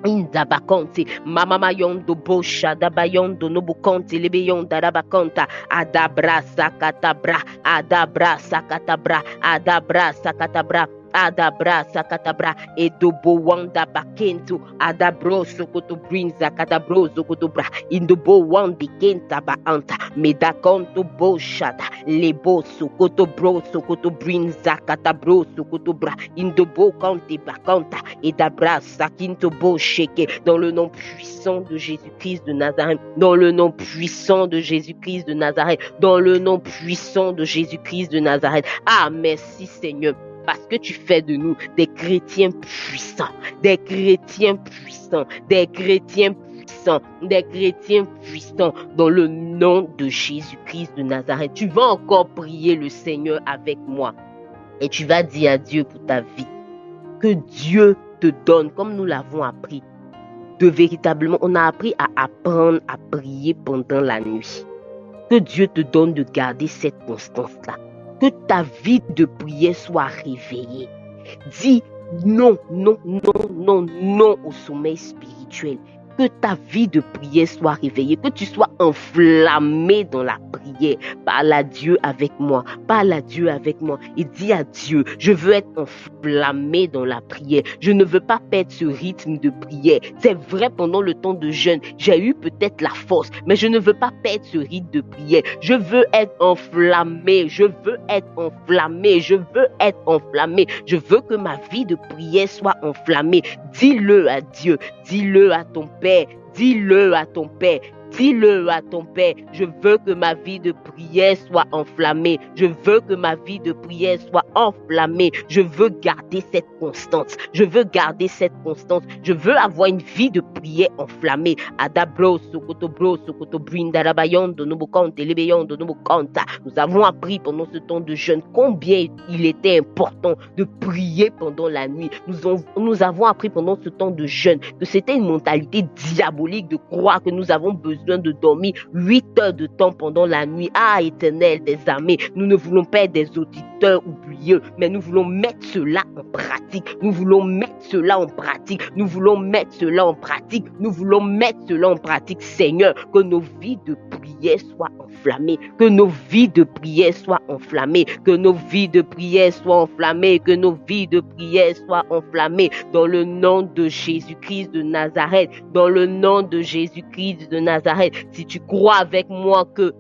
Speaker 3: Indabakonte mama mayondo bosha dabayondo nobukonte lebeyonda dabakanta adabra sakatabra adabra sakatabra adabra sakatabra adabra sakatabra edobo wanda bakento adabro sokoto brinza kadabro sokoto bra indobo wandi kenta ba anta medakonto boshada lebo sokoto brinza kadabro sokoto bra indobo kante bakanta edabra sakinto bosheke dans le nom puissant de Jésus-Christ de Nazareth, dans le nom puissant de Jésus-Christ de Nazareth, dans le nom puissant de Jésus-Christ de Nazareth. Ah, merci Seigneur, parce que tu fais de nous des chrétiens puissants, des chrétiens puissants, des chrétiens puissants, des chrétiens puissants dans le nom de Jésus-Christ de Nazareth. Tu vas encore prier le Seigneur avec moi et tu vas dire à Dieu pour ta vie que Dieu te donne, comme nous l'avons appris, de véritablement, on a appris à apprendre à prier pendant la nuit. Que Dieu te donne de garder cette constance-là. Que ta vie de prière soit réveillée. Dis non, non, non, non, non au sommeil spirituel. que ta vie de prière soit réveillée, que tu sois enflammé dans la prière. Parle à Dieu avec moi, parle à Dieu avec moi et dis à Dieu, je veux être enflammé dans la prière. Je ne veux pas perdre ce rythme de prière. C'est vrai, pendant le temps de jeûne, j'ai eu peut-être la force, mais je ne veux pas perdre ce rythme de prière. Je veux être enflammé, je veux être enflammé, je veux être enflammé. Je veux que ma vie de prière soit enflammée. Dis-le à Dieu, dis-le à ton Père, dis-le à ton Père. Dis-le à ton Père, je veux que ma vie de prière soit enflammée. Je veux que ma vie de prière soit enflammée. Je veux garder cette constance. Je veux garder cette constance. Je veux avoir une vie de prière enflammée. Adabro, sokoto bro, sokoto brindarabayon, donobokante, lebeyon, donobokanta. Nous avons appris pendant ce temps de jeûne combien il était important de prier pendant la nuit. Nous avons appris pendant ce temps de jeûne que c'était une mentalité diabolique de croire que nous avons besoin de dormir 8 heures de temps pendant la nuit. Ah, Éternel des armées, nous ne voulons pas être des auditeurs oublieux, mais nous voulons mettre cela en pratique. Nous voulons mettre cela en pratique. Nous voulons mettre cela en pratique. Nous voulons mettre cela en pratique, Seigneur, que nos vies de prière soient enflammées, que nos vies de prière soient enflammées, que nos vies de prière soient enflammées, que nos vies de prière soient enflammées, dans le nom de Jésus-Christ de Nazareth, dans le nom de Jésus-Christ de Nazareth. Si tu crois avec moi que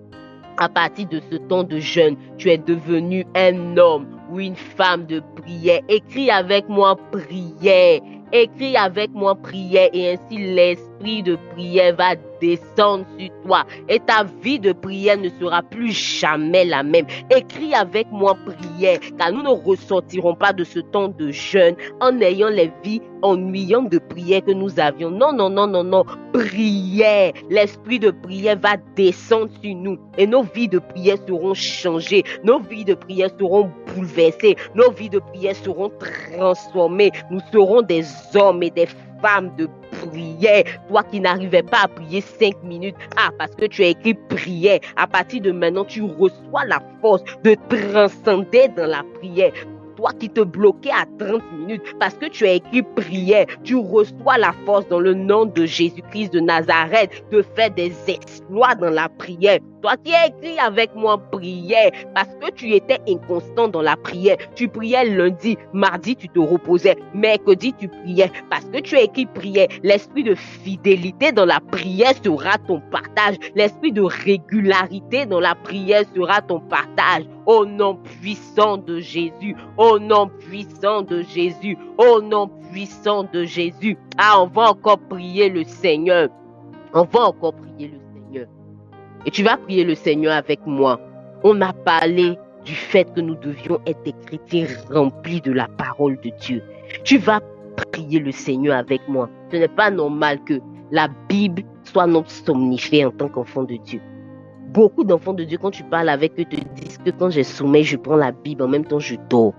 Speaker 3: à partir de ce temps de jeûne, tu es devenu un homme ou une femme de prière, écris avec moi prière. Écris avec moi prière et ainsi l'esprit de prière va descendre sur toi et ta vie de prière ne sera plus jamais la même. Écris avec moi prière car nous ne ressortirons pas de ce temps de jeûne en ayant les vies ennuyantes de prière que nous avions. Non, non, non, non, non. Prière. L'esprit de prière va descendre sur nous et nos vies de prière seront changées. Nos vies de prière seront bouleversées. Nos vies de prière seront transformées. Nous serons des hommes et des femmes de prière. Toi qui n'arrivais pas à prier 5 minutes, parce que tu as écrit prière, à partir de maintenant, tu reçois la force de transcender dans la prière. Toi qui te bloquais à 30 minutes parce que tu as écrit prière, tu reçois la force dans le nom de Jésus-Christ de Nazareth de faire des exploits dans la prière. Toi qui as écrit avec moi prière parce que tu étais inconstant dans la prière. Tu priais lundi, mardi tu te reposais, mercredi tu priais parce que tu as écrit prière. L'esprit de fidélité dans la prière sera ton partage. L'esprit de régularité dans la prière sera ton partage. Au nom puissant de Jésus, au nom puissant de Jésus, au nom puissant de Jésus. On va encore prier le Seigneur. On va encore prier le Seigneur. Et tu vas prier le Seigneur avec moi. On a parlé du fait que nous devions être des chrétiens remplis de la parole de Dieu. Tu vas prier le Seigneur avec moi. Ce n'est pas normal que la Bible soit notre somnifère en tant qu'enfant de Dieu. Beaucoup d'enfants de Dieu, quand tu parles avec eux, te disent que quand j'ai sommeil, je prends la Bible, en même temps je dors.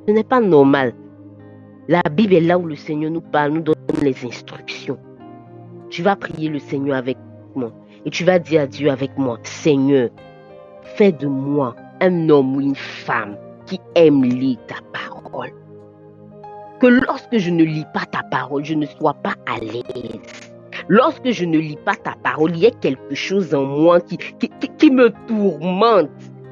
Speaker 3: Ce n'est pas normal. La Bible est là où le Seigneur nous parle, nous donne les instructions. Tu vas prier le Seigneur avec moi. Et tu vas dire à Dieu avec moi, Seigneur, fais de moi un homme ou une femme qui aime lire ta parole. Que lorsque je ne lis pas ta parole, je ne sois pas à l'aise. Lorsque je ne lis pas ta parole, il y a quelque chose en moi qui me tourmente.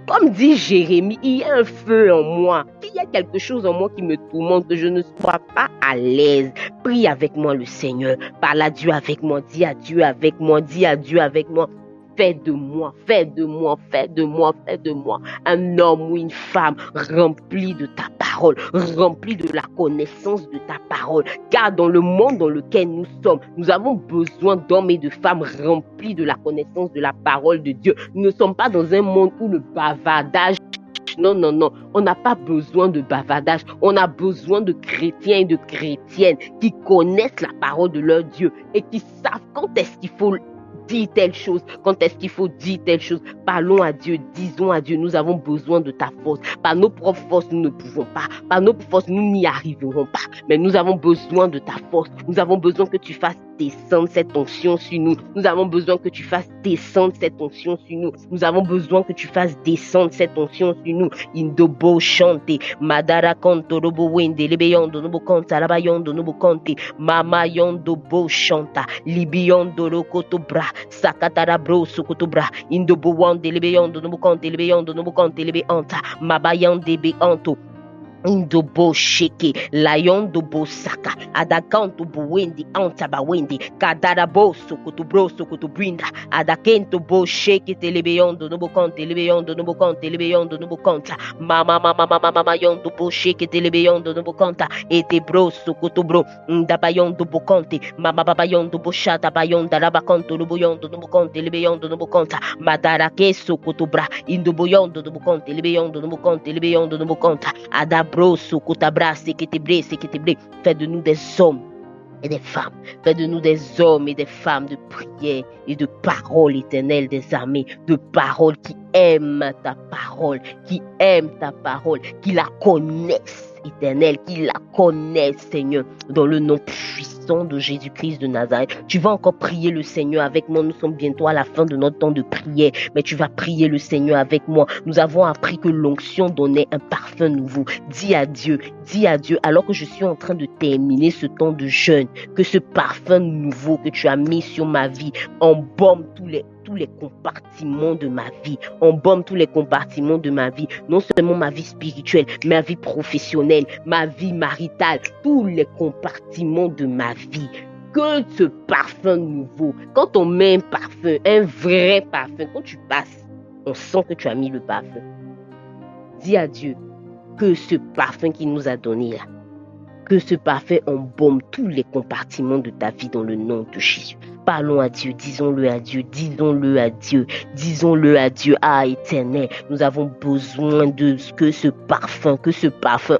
Speaker 3: Comme dit Jérémie, il y a un feu en moi. Il y a quelque chose en moi qui me tourmente, que je ne sois pas à l'aise. Prie avec moi le Seigneur. Parle à Dieu avec moi. Dis à Dieu avec moi. Dis à Dieu avec moi. Fais de moi, fais de moi, fais de moi, fais de moi un homme ou une femme rempli de ta parole, rempli de la connaissance de ta parole. Car dans le monde dans lequel nous sommes, nous avons besoin d'hommes et de femmes remplis de la connaissance de la parole de Dieu. Nous ne sommes pas dans un monde où le bavardage. Non, non, non. On n'a pas besoin de bavardage. On a besoin de chrétiens et de chrétiennes qui connaissent la parole de leur Dieu et qui savent quand est-ce qu'il faut dire telle chose, quand est-ce qu'il faut dire telle chose. Parlons à Dieu, disons à Dieu, nous avons besoin de ta force. Par nos propres forces, nous ne pouvons pas. Par nos forces, nous n'y arriverons pas. Mais nous avons besoin de ta force. Nous avons besoin que tu fasses descendre cette onction sur nous. Nous avons besoin que tu fasses descendre cette onction sur nous. Nous avons besoin que tu fasses descendre cette onction sur nous. Indobo chante, madara kanto robo wende, lebeyondo nobo kanta, labayondo nobo kante, mama yondo bo chanta, libiyondo rokoto bra, sakatara bro sokoto bra, indobo wande, lebeyondo nobo kante, lebeyondo nobo kante, lebe anta, mabayande be anto. Indobo sheke, layondo bo saka, adakanto bo wendi, antaba wendi, kadarabo sokoto bro sokoto brinda, adakento bo sheke telebeyondo nobo kante, lebeyondo nobo kante, lebeyondo nobo kanta, mama yondo bo sheke telebeyondo nobo kanta, ete bro sokoto bro, ndabayondo bo kante, mama baba yondo bo shata bayonda rabakanto lobo yondo nobo kante, lebeyondo nobo kanta, madarake sokoto bra, indobo yondo nobo kante, lebeyondo nobo kante, lebeyondo nobo kanta, adabro sokoto bra, seketebre, seketebre. Fais de nous des hommes et des femmes. Fais de nous des hommes et des femmes de prière et de parole éternelle des armées, de paroles qui aiment ta parole, qui aiment ta parole, qui la connaissent, éternelle, qui la connaissent, Seigneur, dans le nom puissant de Jésus-Christ de Nazareth. Tu vas encore prier le Seigneur avec moi. Nous sommes bientôt à la fin de notre temps de prière, mais tu vas prier le Seigneur avec moi. Nous avons appris que l'onction donnait un parfum nouveau. Dis à Dieu, alors que je suis en train de terminer ce temps de jeûne, que ce parfum nouveau que tu as mis sur ma vie embaume tous les compartiments de ma vie, embaume tous les compartiments de ma vie, non seulement ma vie spirituelle, ma vie professionnelle, ma vie maritale, tous les compartiments de ma vie. Que ce parfum nouveau, quand on met un parfum, un vrai parfum, quand tu passes, on sent que tu as mis le parfum. Dis à Dieu que ce parfum qu'il nous a donné là, que ce parfum embaume tous les compartiments de ta vie dans le nom de Jésus. Parlons à Dieu, disons-le à Dieu, disons-le à Dieu, disons-le à Dieu. Ah, Éternel, nous avons besoin de que ce parfum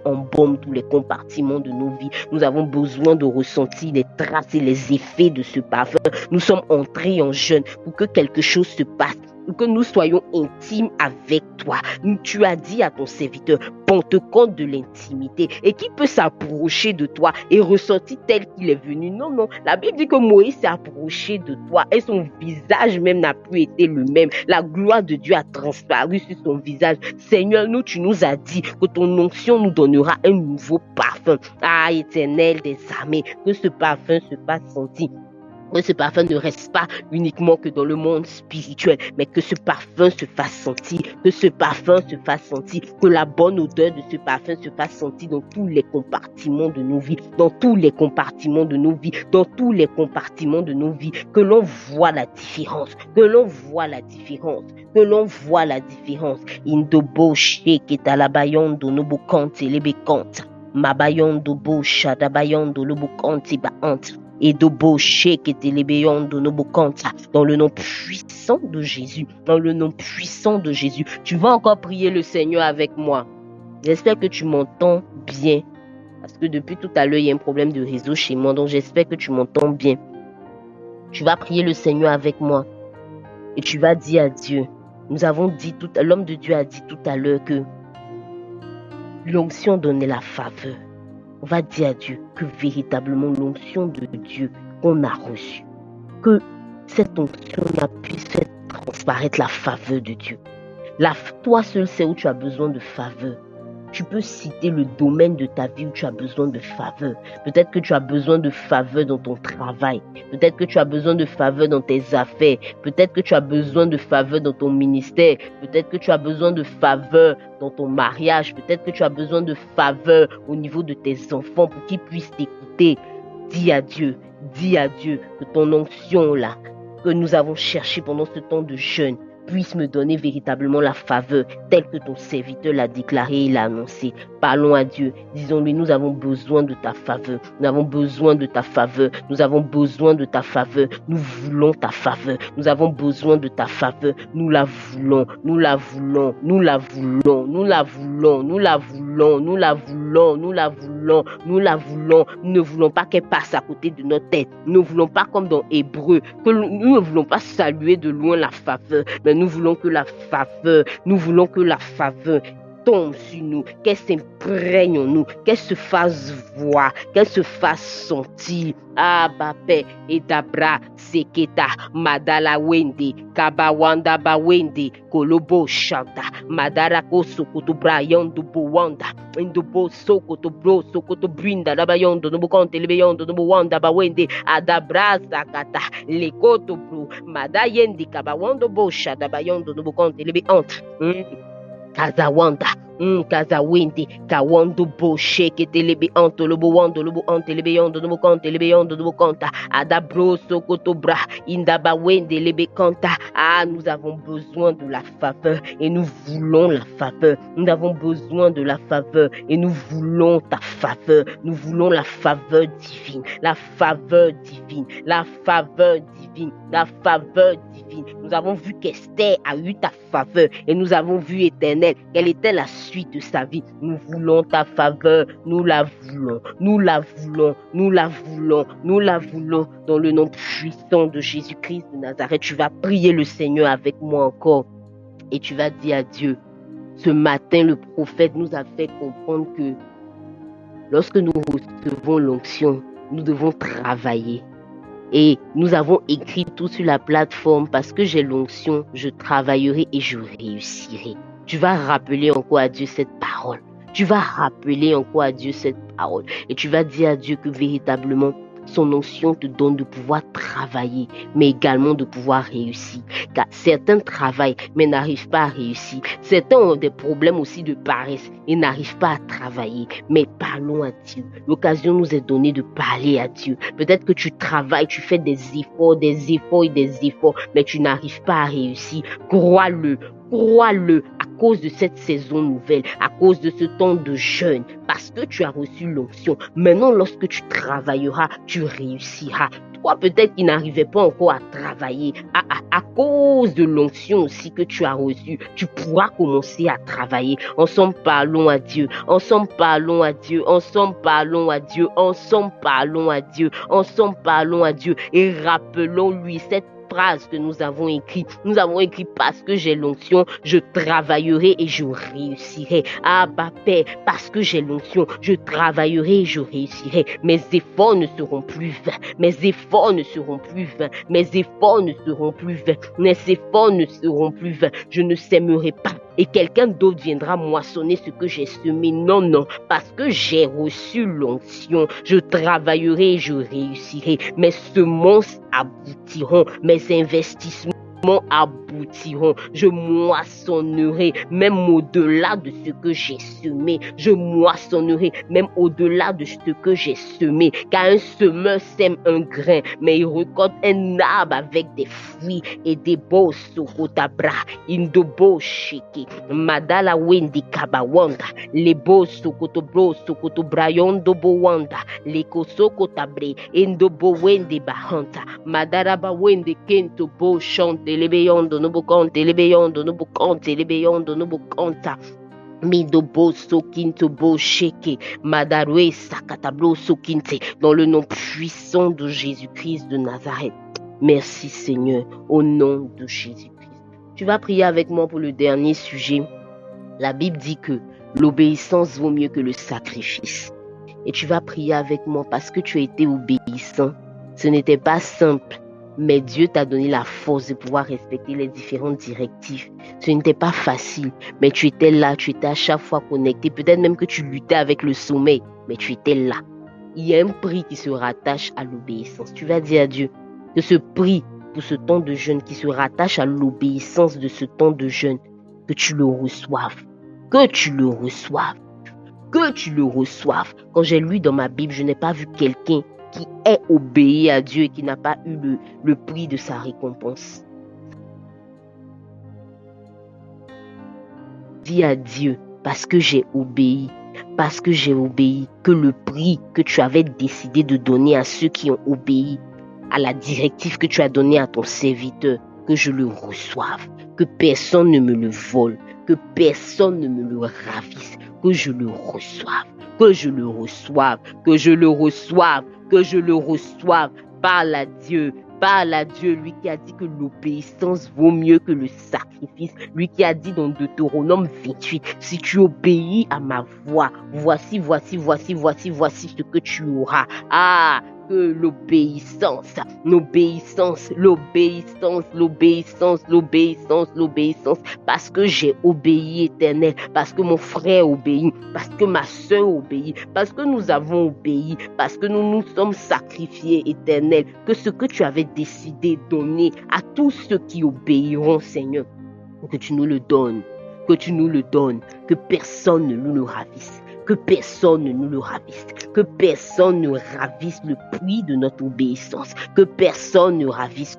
Speaker 3: embaume tous les compartiments de nos vies. Nous avons besoin de ressentir les traces et les effets de ce parfum. Nous sommes entrés en jeûne pour que quelque chose se passe, pour que nous soyons intimes avec toi. Tu as dit à ton serviteur, ponte compte de l'intimité. Et qui peut s'approcher de toi et ressortir tel qu'il est venu? Non, non. La Bible dit que Moïse s'est approché de toi et son visage même n'a plus été le même. La gloire de Dieu a transparu sur son visage. Seigneur, tu nous as dit que ton onction nous donnera un nouveau parfum. Ah, Éternel des armées, que ce parfum se fasse sentir. Que ce parfum ne reste pas uniquement que dans le monde spirituel, mais que ce parfum se fasse sentir, que ce parfum se fasse sentir, que la bonne odeur de ce parfum se fasse sentir dans tous les compartiments de nos vies, dans tous les compartiments de nos vies, dans tous les compartiments de nos vies, que l'on voit la différence, que l'on voit la différence, que l'on voit la différence. Indobo sheke talabayondo nobo kante lebe kanta, mabayondo bo shadabayondo lobo kante ba anta. Et de boucher qui était lébeyondo no bokanta, dans le nom puissant de Jésus, dans le nom puissant de Jésus. Tu vas encore prier le Seigneur avec moi. J'espère que tu m'entends bien, parce que depuis tout à l'heure il y a un problème de réseau chez moi, donc j'espère que tu m'entends bien. Tu vas prier le Seigneur avec moi et tu vas dire à Dieu. Nous avons dit l'homme de Dieu a dit tout à l'heure que l'onction donnait la faveur. On va dire à Dieu que véritablement l'onction de Dieu qu'on a reçue, que cette onction puisse faire transparaître la faveur de Dieu. Toi seul sais où tu as besoin de faveur. Tu peux citer le domaine de ta vie où tu as besoin de faveur. Peut-être que tu as besoin de faveur dans ton travail. Peut-être que tu as besoin de faveur dans tes affaires. Peut-être que tu as besoin de faveur dans ton ministère. Peut-être que tu as besoin de faveur dans ton mariage. Peut-être que tu as besoin de faveur au niveau de tes enfants pour qu'ils puissent t'écouter. Dis à Dieu que ton onction là, que nous avons cherché pendant ce temps de jeûne, puisses me donner véritablement la faveur, telle que ton serviteur l'a déclaré et l'a annoncé. Parlons à Dieu, disons-lui, nous avons besoin de ta faveur, nous avons besoin de ta faveur, nous avons besoin de ta faveur, nous voulons ta faveur, nous avons besoin de ta faveur, nous la voulons, nous la voulons, nous la voulons, nous la voulons, nous la voulons, nous la voulons, nous la voulons, nous la voulons, nous ne voulons pas qu'elle passe à côté de notre tête, nous ne voulons pas comme dans Hébreu, que nous ne voulons pas saluer de loin la faveur, mais nous voulons que la faveur, nous voulons que la faveur tombe sur nous, qu'elle s'imprègne en nous, qu'elle se fasse voir, qu'elle se fasse sentir. Abape et Dabra Seketa Madala Wende Kabawanda Bawende Kolobo Shanta Madara Kosokoto Brayondo Bowanda Indobo Sokoto Bro Sokoto Brinda Dabayondo Nobukonte Lebeyondo Nobowanda Bawende Adabra Sakata Lekoto Bro Madayendi Kabawando Bosha Dabayondo Nobukonte Lebeont Kazawanda, Kazawindi, Kawando Boshe, Ketelebe Anto, Lobo Wando, Lobo Ante, Lebeyondo, Nobo Conte, Lebeyondo, Nobo Conta, Adabro, Sokotobra, Indaba Wende, Lebe Canta. Ah, nous avons besoin de la faveur et nous voulons la faveur. Nous avons besoin de la faveur et nous voulons ta faveur. Nous voulons la faveur divine, la faveur divine, la faveur divine, la faveur divine. Nous avons vu qu'Esther a eu ta faveur et nous avons vu, Éternel, quelle était la suite de sa vie. Nous voulons ta faveur, nous la voulons, nous la voulons, nous la voulons, nous la voulons. Dans le nom puissant de Jésus-Christ de Nazareth, tu vas prier le Seigneur avec moi encore et tu vas dire à Dieu. Ce matin, le prophète nous a fait comprendre que lorsque nous recevons l'onction, nous devons travailler. Et nous avons écrit tout sur la plateforme parce que j'ai l'onction, je travaillerai et je réussirai. Tu vas rappeler encore à Dieu cette parole. Tu vas rappeler encore à Dieu cette parole. Et tu vas dire à Dieu que véritablement, son onction te donne de pouvoir travailler, mais également de pouvoir réussir. Car certains travaillent, mais n'arrivent pas à réussir. Certains ont des problèmes aussi de paresse et n'arrivent pas à travailler. Mais parlons à Dieu. L'occasion nous est donnée de parler à Dieu. Peut-être que tu travailles, tu fais des efforts et des efforts, mais tu n'arrives pas à réussir. Crois-le. Crois-le à cause de cette saison nouvelle, à cause de ce temps de jeûne, parce que tu as reçu l'onction. Maintenant, lorsque tu travailleras, tu réussiras. Toi, peut-être qu'il n'arrivait pas encore à travailler. À cause de l'onction aussi que tu as reçue, tu pourras commencer à travailler. Ensemble, parlons à Dieu. Ensemble, parlons à Dieu. Ensemble, parlons à Dieu. Ensemble, parlons à Dieu. Ensemble, parlons à Dieu. Et rappelons-lui cette phrase que nous avons écrite. Nous avons écrit parce que j'ai l'onction, je travaillerai et je réussirai. Ah, Père, parce que j'ai l'onction, je travaillerai et je réussirai. Mes efforts ne seront plus vains. Mes efforts ne seront plus vains. Mes efforts ne seront plus vains. Mes efforts ne seront plus vains. Je ne sèmerai pas et quelqu'un d'autre viendra moissonner ce que j'ai semé. Non, non, parce que j'ai reçu l'onction, je travaillerai et je réussirai. Mes semences aboutiront, mes investissements aboutiront, je moissonnerai même au-delà de ce que j'ai semé, je moissonnerai même au-delà de ce que j'ai semé, car un semeur sème un grain, mais il récolte un arbre avec des fruits et des beaux sokotabra, indobo shiki, madala wendi kabawanda, les beaux sokotobro, sokotobrayondo bowanda, les kosokotabre, indobo wendi bahanta, madaraba wendi kento bo chante. Lebeyondo no bokonte, lebeyondo no bokonte, lebeyondo no bokonta. Midobo sokinto bo sheke, madarwe sakatablo sokinte, dans le nom puissant de Jésus-Christ de Nazareth. Merci Seigneur, au nom de Jésus-Christ. Tu vas prier avec moi pour le dernier sujet. La Bible dit que l'obéissance vaut mieux que le sacrifice. Et tu vas prier avec moi parce que tu as été obéissant. Ce n'était pas simple. Mais Dieu t'a donné la force de pouvoir respecter les différentes directives. Ce n'était pas facile, mais tu étais là, tu étais à chaque fois connecté. Peut-être même que tu luttais avec le sommeil, mais tu étais là. Il y a un prix qui se rattache à l'obéissance. Tu vas dire à Dieu que ce prix pour ce temps de jeûne qui se rattache à l'obéissance de ce temps de jeûne, que tu le reçoives. Que tu le reçoives. Que tu le reçoives. Quand j'ai lu dans ma Bible, je n'ai pas vu quelqu'un qui est obéi à Dieu et qui n'a pas eu le prix de sa récompense. dis à Dieu, parce que j'ai obéi, que le prix que tu avais décidé de donner à ceux qui ont obéi à la directive que tu as donnée à ton serviteur, que je le reçoive, que personne ne me le vole, que personne ne me le ravisse, que je le reçoive, que je le reçoive, que je le reçoive, que je le reçoive. Parle à Dieu, lui qui a dit que l'obéissance vaut mieux que le sacrifice, lui qui a dit dans Deutéronome 28, si tu obéis à ma voix, voici ce que tu auras. Ah, que l'obéissance, parce que j'ai obéi, Éternel, parce que mon frère obéit, parce que ma soeur obéit, parce que nous avons obéi, parce que nous nous sommes sacrifiés, Éternel, que ce que tu avais décidé de donner à tous ceux qui obéiront, Seigneur, que tu nous le donnes, que personne ne nous le ravisse, que personne ne nous le ravisse, que personne ne ravisse le prix de notre obéissance, que personne ne ravisse,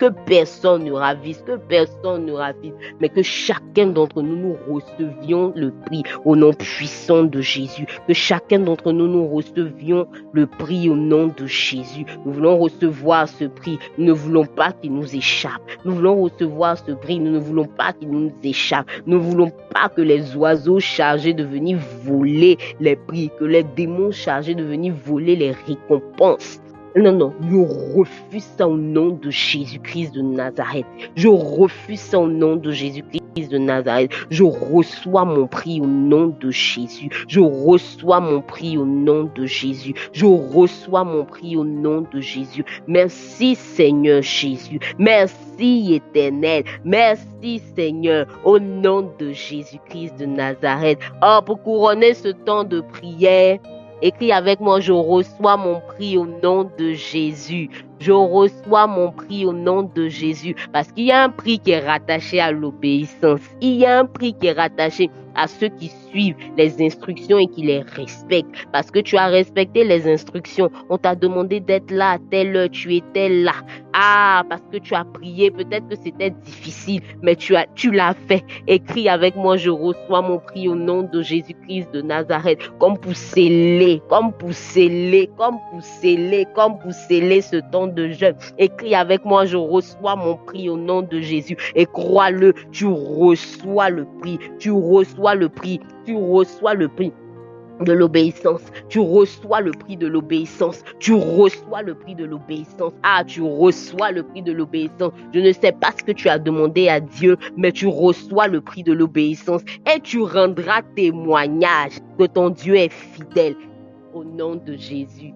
Speaker 3: mais que chacun d'entre nous, nous recevions le prix au nom puissant de Jésus, que chacun d'entre nous, nous recevions le prix au nom de Jésus. Nous voulons recevoir ce prix, nous ne voulons pas qu'il nous échappe, nous voulons recevoir ce prix, nous ne voulons pas qu'il nous échappe, nous ne voulons pas que les oiseaux chargés de venir voler les prix, que les démons chargés de venir voler les récompenses. Non, je refuse ça au nom de Jésus-Christ de Nazareth. Je refuse ça au nom de Jésus-Christ de Nazareth. Je reçois mon prix au nom de Jésus. Je reçois mon prix au nom de Jésus. Je reçois mon prix au nom de Jésus. Merci Seigneur Jésus. Merci Éternel. Merci Seigneur au nom de Jésus-Christ de Nazareth. Oh, pour couronner ce temps de prière, écris avec moi, je reçois mon prix au nom de Jésus. Je reçois mon prix au nom de Jésus. Parce qu'il y a un prix qui est rattaché à l'obéissance. Il y a un prix qui est rattaché à ceux qui suivent les instructions et qui les respectent. Parce que tu as respecté les instructions. On t'a demandé d'être là à telle heure. Tu étais là. Ah, parce que tu as prié. Peut-être que c'était difficile, mais tu l'as fait. Écris avec moi, je reçois mon prix au nom de Jésus-Christ de Nazareth. Comme pour sceller ce temps de jeûne. Écris avec moi, je reçois mon prix au nom de Jésus. Et crois-le, tu reçois le prix de l'obéissance. Tu reçois le prix de l'obéissance. Ah, tu reçois le prix de l'obéissance. Je ne sais pas ce que tu as demandé à Dieu, mais tu reçois le prix de l'obéissance et tu rendras témoignage que ton Dieu est fidèle au nom de Jésus.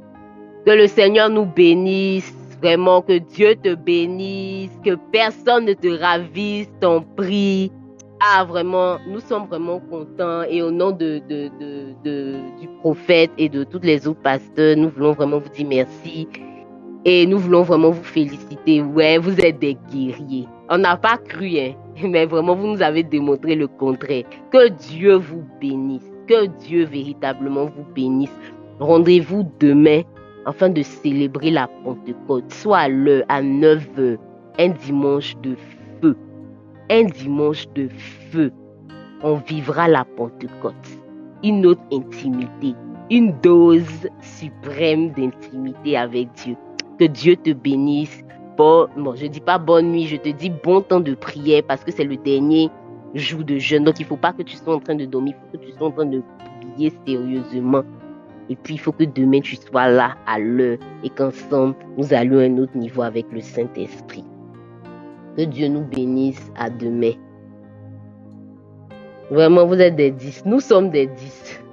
Speaker 3: Que le Seigneur nous bénisse. Vraiment, que Dieu te bénisse, que personne ne te ravisse ton prix. Ah, vraiment, nous sommes vraiment contents et au nom du prophète et de tous les autres pasteurs, nous voulons vraiment vous dire merci et nous voulons vraiment vous féliciter. Ouais, vous êtes des guerriers. On n'a pas cru, mais vraiment, vous nous avez démontré le contraire. Que Dieu vous bénisse, que Dieu véritablement vous bénisse. Rendez-vous demain afin de célébrer la Pentecôte, soit à l'heure, à 9h, un dimanche de feu. On vivra la Pentecôte. Une autre intimité, une dose suprême d'intimité avec Dieu. Que Dieu te bénisse. Bon, je dis pas bonne nuit, je te dis bon temps de prière parce que c'est le dernier jour de jeûne. Donc il faut pas que tu sois en train de dormir, il faut que tu sois en train de prier sérieusement. Et puis, il faut que demain, tu sois là à l'heure et qu'ensemble, nous allions à un autre niveau avec le Saint-Esprit. Que Dieu nous bénisse. À demain. Vraiment, vous êtes des 10. Nous sommes des 10.